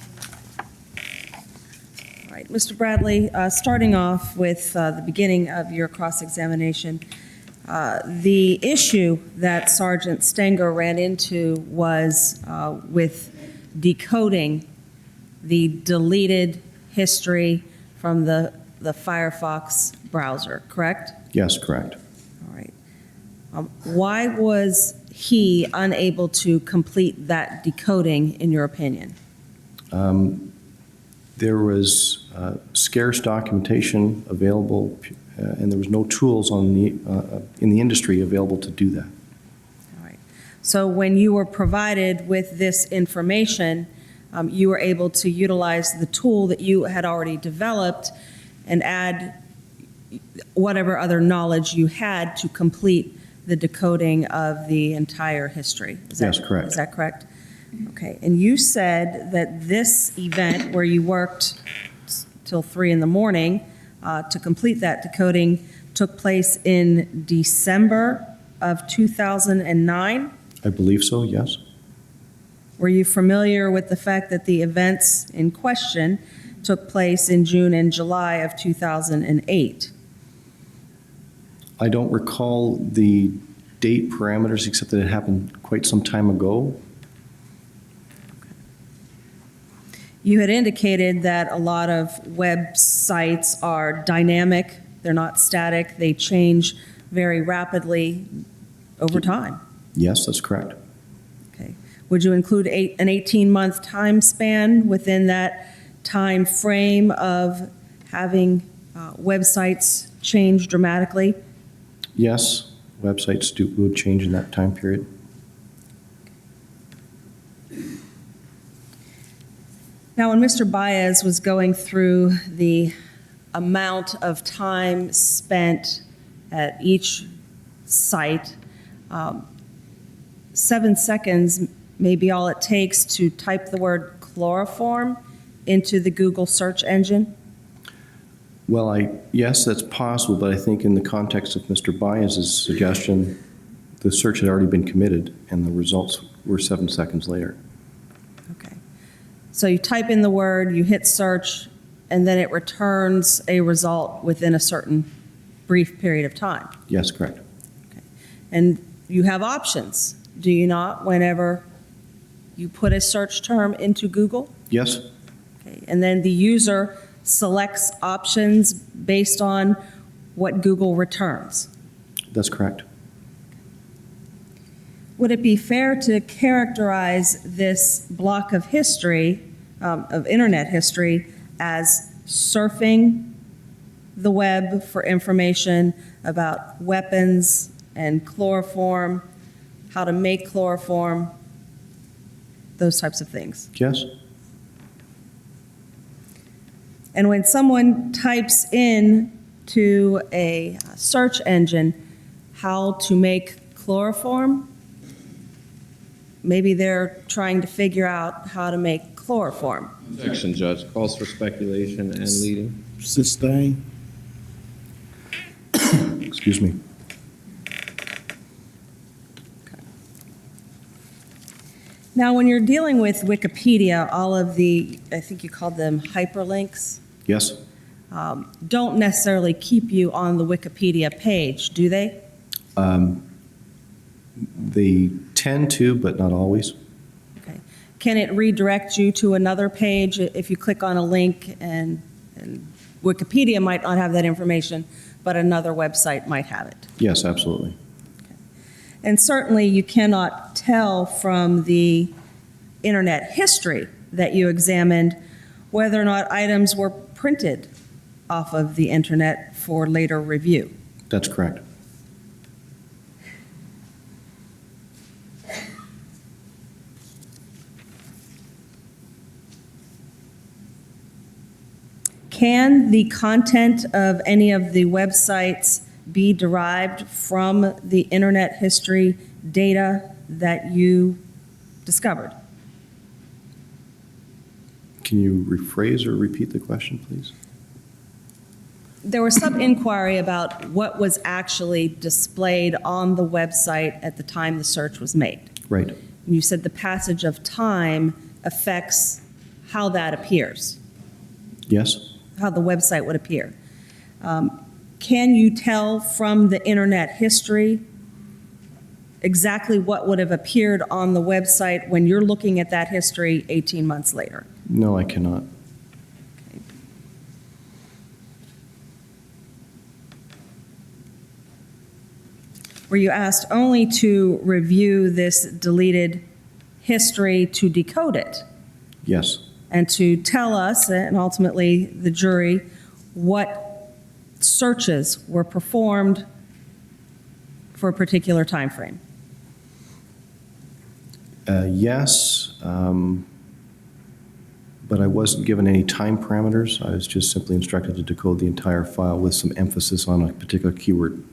you. All right, Mr. Bradley, starting off with the beginning of your cross-examination, the issue that Sergeant Stenger ran into was with decoding the deleted history from the Firefox browser, correct? Yes, correct. All right. Why was he unable to complete that decoding, in your opinion? There was scarce documentation available, and there was no tools in the industry available to do that. All right. So when you were provided with this information, you were able to utilize the tool that you had already developed and add whatever other knowledge you had to complete the decoding of the entire history. Yes, correct. Is that correct? Okay. And you said that this event where you worked till 3 in the morning to complete that decoding took place in December of 2009? I believe so, yes. Were you familiar with the fact that the events in question took place in June and July of 2008? I don't recall the date parameters except that it happened quite some time ago. You had indicated that a lot of websites are dynamic, they're not static, they change very rapidly over time. Yes, that's correct. Okay. Would you include an 18-month time span within that time frame of having websites change dramatically? Yes, websites would change in that time period. Now, when Mr. Baez was going through the amount of time spent at each site, 7 seconds may be all it takes to type the word chloroform into the Google search engine. Well, yes, that's possible, but I think in the context of Mr. Baez's suggestion, the search had already been committed and the results were 7 seconds later. Okay. So you type in the word, you hit search, and then it returns a result within a certain brief period of time. Yes, correct. And you have options, do you not, whenever you put a search term into Google? Yes, Okay, and then the user selects options based on what Google returns. that's correct. Would it be fair to characterize this block of history, of internet history, as surfing the web for information about weapons and chloroform, how to make chloroform, those types of things? Yes, And when someone types in to a search engine how to make chloroform, maybe they're trying to figure out how to make chloroform. Objection, Judge. Calls for speculation and leading. Sustain. excuse me. Now, when you're dealing with Wikipedia, all of the, I think you called them hyperlinks, Yes, don't necessarily keep you on the Wikipedia page, do they? they tend to, but not always. Okay. Can it redirect you to another page if you click on a link and Wikipedia might not have that information, but another website might have it? Yes, absolutely. And certainly you cannot tell from the internet history that you examined whether or not items were printed off of the internet for later review. That's correct. Can the content of any of the websites be derived from the internet history data that you discovered? Can you rephrase or repeat the question, please? There was some inquiry about what was actually displayed on the website at the time the search was made. Right. And you said the passage of time affects how that appears, Yes, how the website would appear. Can you tell from the internet history exactly what would have appeared on the website when you're looking at that history 18 months later? no, I cannot. Were you asked only to review this deleted history to decode it Yes, and to tell us, and ultimately the jury, what searches were performed for a particular time frame? yes, but I wasn't given any time parameters. I was just simply instructed to decode the entire file with some emphasis on a particular keyword.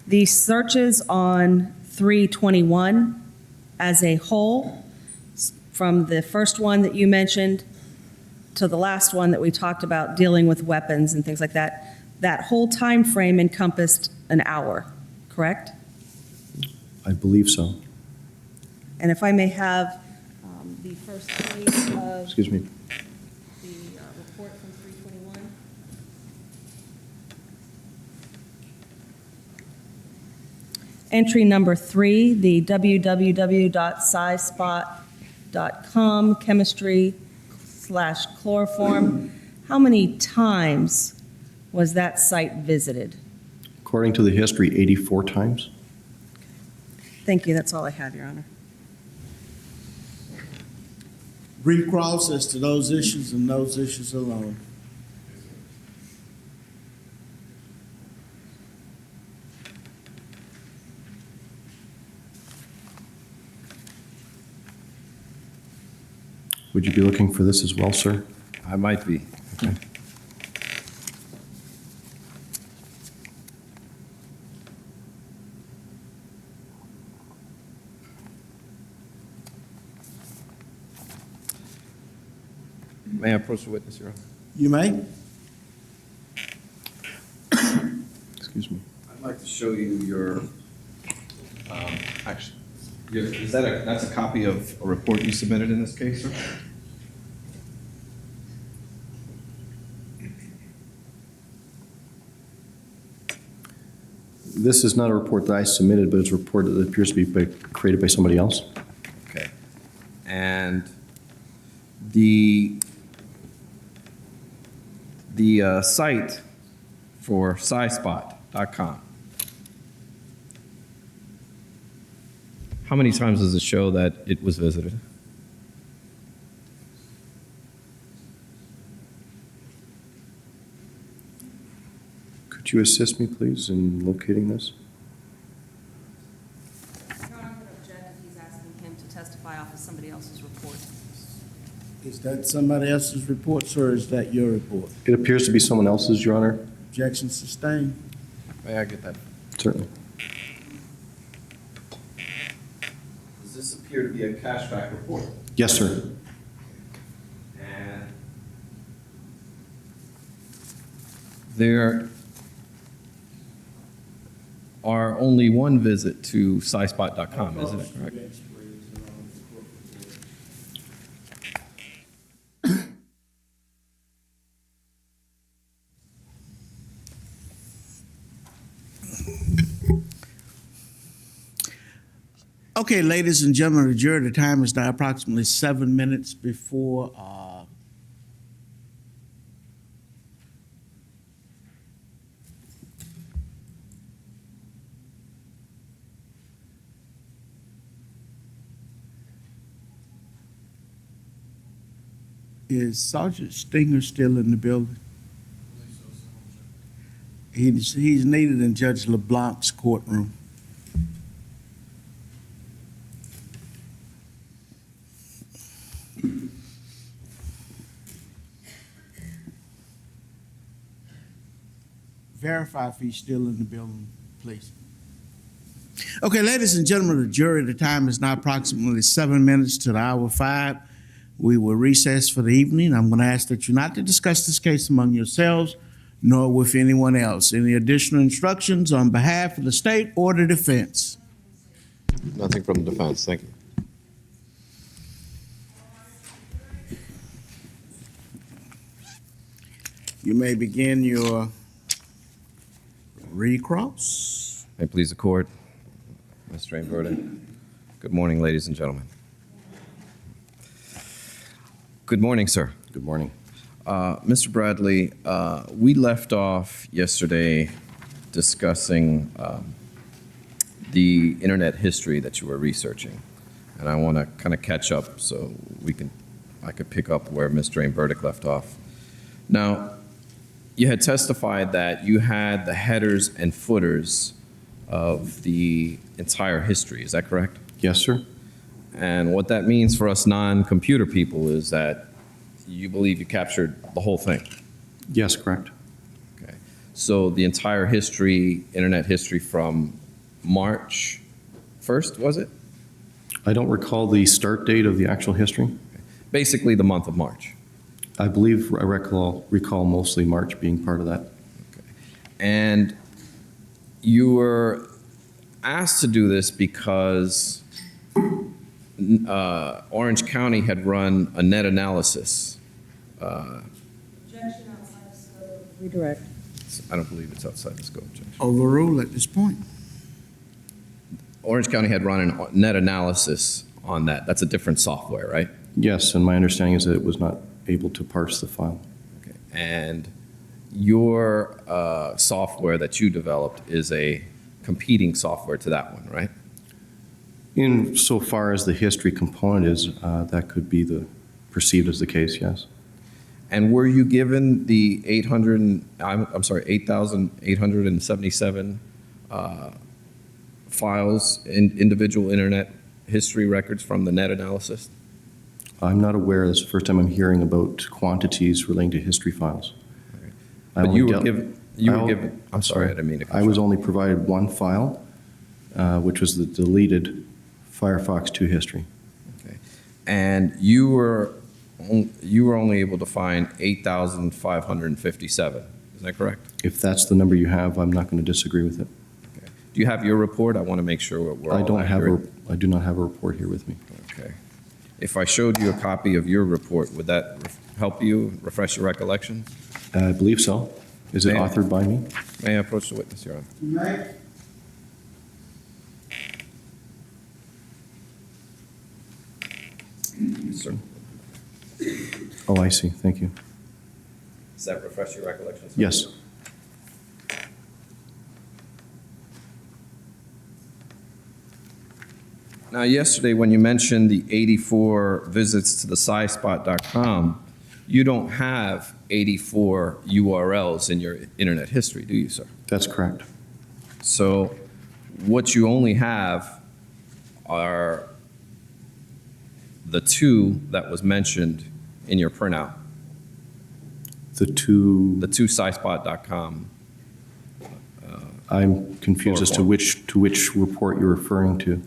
The searches on 321 as a whole, from the first one that you mentioned to the last one that we talked about dealing with weapons and things like that, that whole time frame encompassed an hour, correct? I believe so. And if I may have the first page of Excuse me. the report from 321. Entry number 3, the www.scispot.com chemistry/chloroform. How many times was that site visited? According to the history, 84 times. Thank you, that's all I have, Your Honor. Brief cross as to those issues and those issues alone. Would you be looking for this as well, sir? I might be. Okay. May I approach the witness, Your Honor? You may. Excuse me. I'd like to show you your, actually, is that that's a copy of a report you submitted in this case, sir? This is not a report that I submitted, but it's a report that appears to be created by somebody else. Okay. And the site for PsySpot.com, how many times does it show that it was visited? Could you assist me, please, in locating this? Your Honor, I'm going to object if he's asking him to testify off of somebody else's report. Is that somebody else's report, sir, or is that your report? It appears to be someone else's, Your Honor. Objection sustained. May I get that? Certainly. Does this appear to be a cashback report? Yes, sir. And there are only one visit to PsySpot.com, isn't it correct? Okay, ladies and gentlemen of the jury, the time is now approximately 7 minutes before Is Sergeant Stinger still in the building? He's needed in Judge LeBlanc's courtroom. Verify if he's still in the building, please. Okay, ladies and gentlemen of the jury, the time is now approximately 7 minutes to the hour 5. We will recess for the evening. I'm going to ask that you not to discuss this case among yourselves, nor with anyone else. Any additional instructions on behalf of the state or the defense? Nothing from the defense, thank you. You may begin your recross. May it please the court, Mr. Verdict. Good morning, ladies and gentlemen. Good morning, sir. Good morning. Mr. Bradley, we left off yesterday discussing the internet history that you were researching, and I want to kind of catch up so I could pick up where Mr. Verdict left off. Now, you had testified that you had the headers and footers of the entire history. Is that correct? Yes, sir. And what that means for us non-computer people is that you believe you captured the whole thing. Yes, correct. Okay. So the entire history, internet history from March 1st, was it? I don't recall the start date of the actual history. Basically the month of March. I believe I recall mostly March being part of that. Okay. And you were asked to do this because Orange County had run a net analysis. Objection outside of scope. Redirect. I don't believe it's outside the scope, Judge. Overrule at this point. Orange County had run a net analysis on that. That's a different software, right? Yes, and my understanding is that it was not able to parse the file. Okay. And your software that you developed is a competing software to that one, right? In so far as the history component is, that could be perceived as the case, yes. And were you given the 8,877 files, individual internet history records from the net analysis? I'm not aware. This is the first time I'm hearing about quantities relating to history files. Okay. I But only you were dealt- given, I'm sorry, I didn't mean to cut I you was off. only provided one file, which was the deleted Firefox 2 history. Okay. And you were only able to find 8,557. Is that correct? If that's the number you have, I'm not going to disagree with it. Okay. Do you have your report? I want to make sure we're all I do not have a report here with me. Okay. If I showed you a copy of your report, would that help you refresh your recollection? I believe so. Is it May I- authored by me? May I approach the witness, Your Honor? Sir, Oh, I see, thank you. does that refresh your recollection, sir? Yes, Now, yesterday, when you mentioned the 84 visits to the SciSpot.com, you don't have 84 URLs in your internet history, do you, sir? that's correct. So what you only have are the two that was mentioned in your printout, The two, the two SciSpot.com. I'm confused as to which report you're referring to.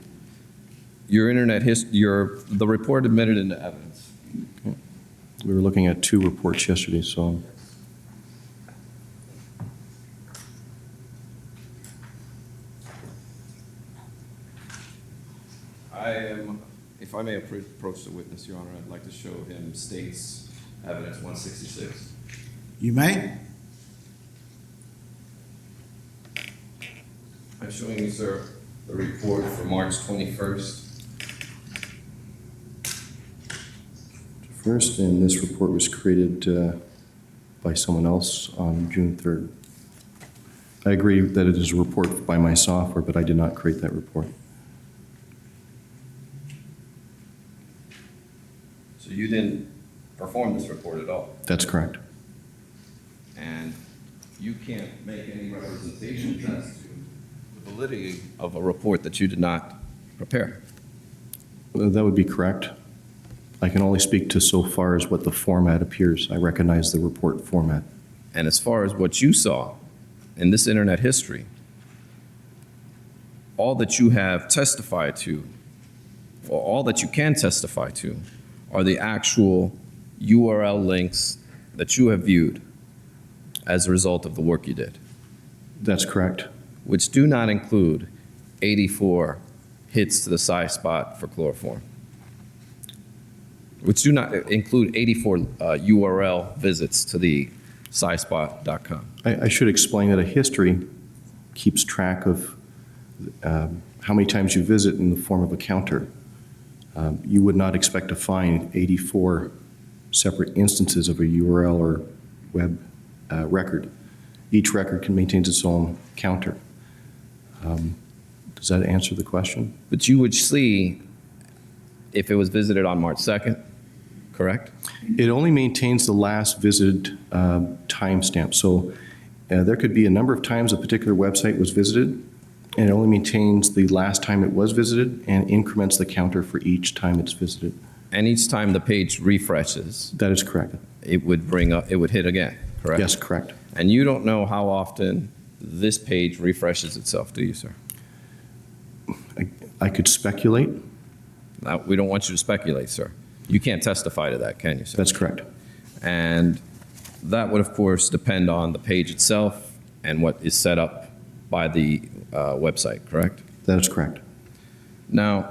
Your internet the report admitted into evidence. We were looking at two reports yesterday, so If I may approach the witness, Your Honor, I'd like to show him state's evidence 166. You may. I'm showing you, sir, the report for March 21st. first, and this report was created by someone else on June 3rd. I agree that it is a report by my software, but I did not create that report. So you didn't perform this report at all? That's correct. And you can't make any representations as to the validity of a report that you did not prepare. That would be correct. I can only speak to so far as what the format appears. I recognize the report format. And as far as what you saw in this internet history, all that you have testified to, or all that you can testify to, are the actual URL links that you have viewed as a result of the work you did, That's correct. which do not include 84 hits to the SciSpot for chloroform, which do not include 84 URL visits to the SciSpot.com. I should explain that a history keeps track of how many times you visit in the form of a counter. You would not expect to find 84 separate instances of a URL or web record. Each record maintains its own counter. Does that answer the question? But you would see if it was visited on March 2nd, correct? It only maintains the last visited timestamp. So there could be a number of times a particular website was visited, and it only maintains the last time it was visited and increments the counter for each time it's visited. And each time the page refreshes, That is correct. it would hit again, correct? Yes, correct. And you don't know how often this page refreshes itself, do you, sir? I could speculate. Now, we don't want you to speculate, sir. You can't testify to that, can you, sir? That's correct. And that would, of course, depend on the page itself and what is set up by the website, correct? That is correct. Now,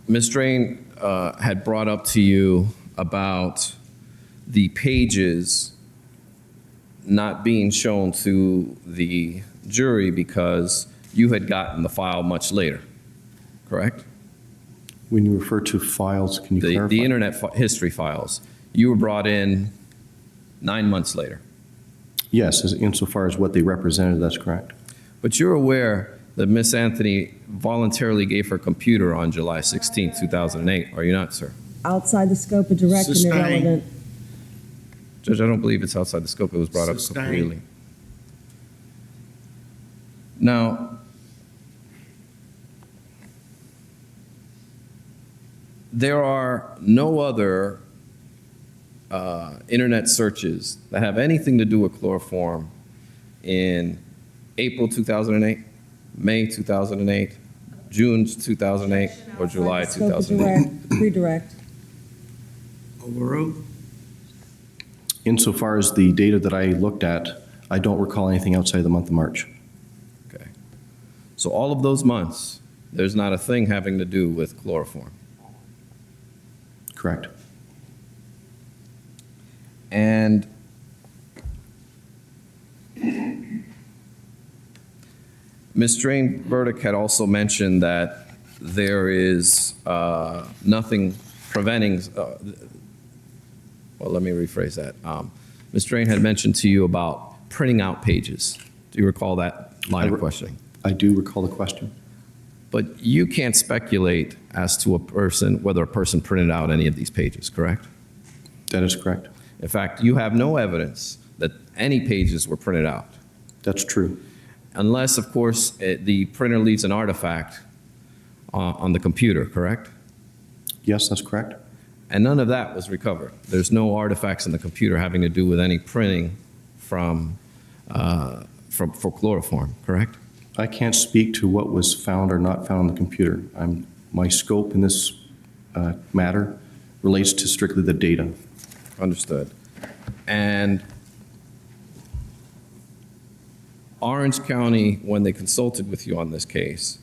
Ms. Drain had brought up to you about the pages not being shown to the jury because you had gotten the file much later, correct? When you refer to files, can you clarify? The internet history files, you were brought in 9 months later. Yes, insofar as what they represented, that's correct. But you're aware that Ms. Anthony voluntarily gave her computer on July 16, 2008, are you not, sir? Outside the scope of direct and Sustained. irrelevant. Judge, I don't believe it's outside the scope. It was brought up Sustained. freely. Now, there are no other internet searches that have anything to do with chloroform in April 2008, May 2008, June 2008, or July Scope of 2008. direct, redirect. Overruled. Insofar as the data that I looked at, I don't recall anything outside the month of March. Okay. So all of those months, there's not a thing having to do with chloroform. Correct. And Ms. Drain Burdick had also mentioned that there is nothing preventing, well, let me rephrase that. Ms. Drain had mentioned to you about printing out pages. Do you recall that line of questioning? I do recall the question. But you can't speculate as to whether a person printed out any of these pages, correct? That is correct. In fact, you have no evidence that any pages were printed out. That's true. Unless, of course, the printer leaves an artifact on the computer, correct? Yes, that's correct. And none of that was recovered. There's no artifacts in the computer having to do with any printing for chloroform, correct? I can't speak to what was found or not found on the computer. My scope in this matter relates to strictly the data. Understood. And Orange County, when they consulted with you on this case,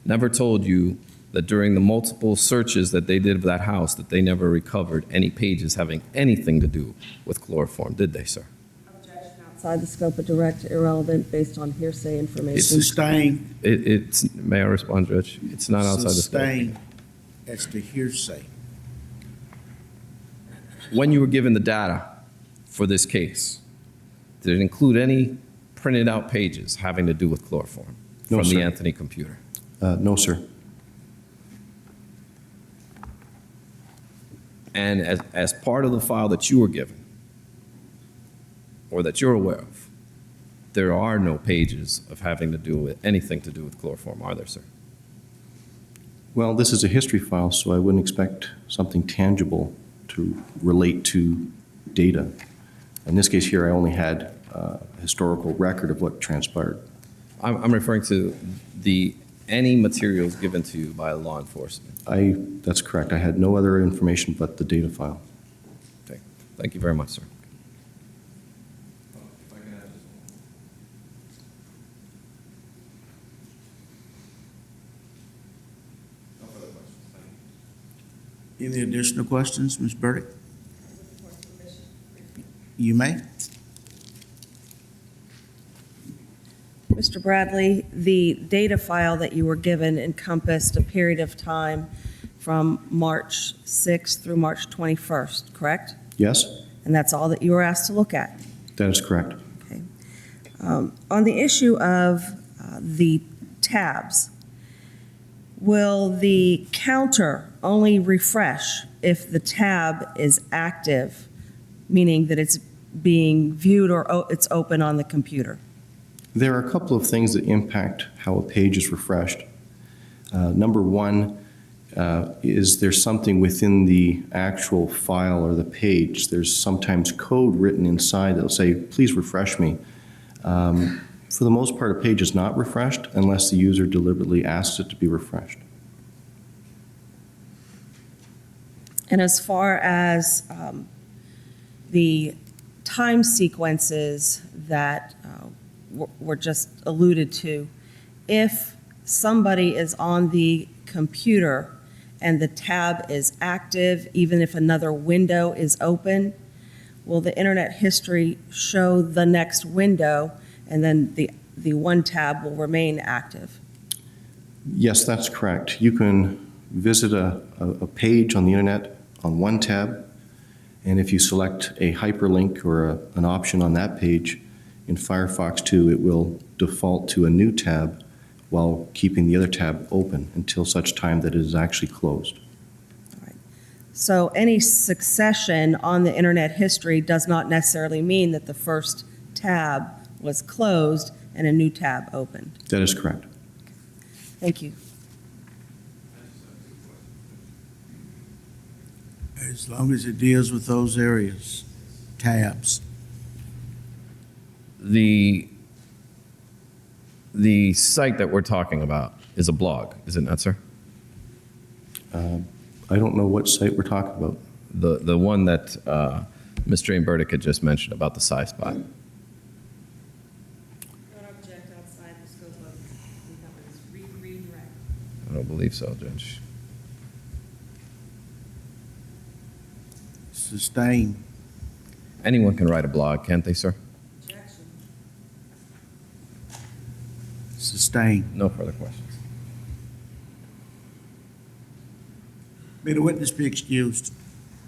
never told you that during the multiple searches that they did of that house, that they never recovered any pages having anything to do with chloroform, did they, sir? Objection outside the scope of direct irrelevant based on hearsay information. Sustained. May I respond, Judge? It's not outside the scope. Sustained as to hearsay. When you were given the data for this case, did it include any printed out pages having to do with chloroform No, from the sir. Anthony computer? No, sir. And as part of the file that you were given, or that you're aware of, there are no pages of having to do with anything to do with chloroform, are there, sir? Well, this is a history file, so I wouldn't expect something tangible to relate to data. In this case here, I only had a historical record of what transpired. I'm referring to any materials given to you by law enforcement. That's correct. I had no other information but the data file. Okay. Thank you very much, sir. Any additional questions, Ms. Burdick? You may. Mr. Bradley, the data file that you were given encompassed a period of time from March 6th through March 21st, correct? Yes, And that's all that you were asked to look at? that is correct. Okay. On the issue of the tabs, will the counter only refresh if the tab is active, meaning that it's being viewed or it's open on the computer? There are a couple of things that impact how a page is refreshed. Number one is there's something within the actual file or the page. There's sometimes code written inside that will say, please refresh me. For the most part, a page is not refreshed unless the user deliberately asks it to be refreshed. And as far as the time sequences that were just alluded to, if somebody is on the computer and the tab is active, even if another window is open, will the internet history show the next window and then the one tab will remain active? Yes, that's correct. You can visit a page on the internet on one tab, and if you select a hyperlink or an option on that page, in Firefox 2, it will default to a new tab while keeping the other tab open until such time that it is actually closed. So any succession on the internet history does not necessarily mean that the first tab was closed and a new tab opened. That is correct. Thank you. As long as it deals with those areas, tabs. The site that we're talking about is a blog, is it not, sir? I don't know what site we're talking about. The one that Ms. Jane Burdick had just mentioned about the SciSpot. Don't object outside the scope of the governance. Read. I don't believe so, Judge. Sustained. Anyone can write a blog, can't they, sir? Sustained. No further questions. May the witness be excused.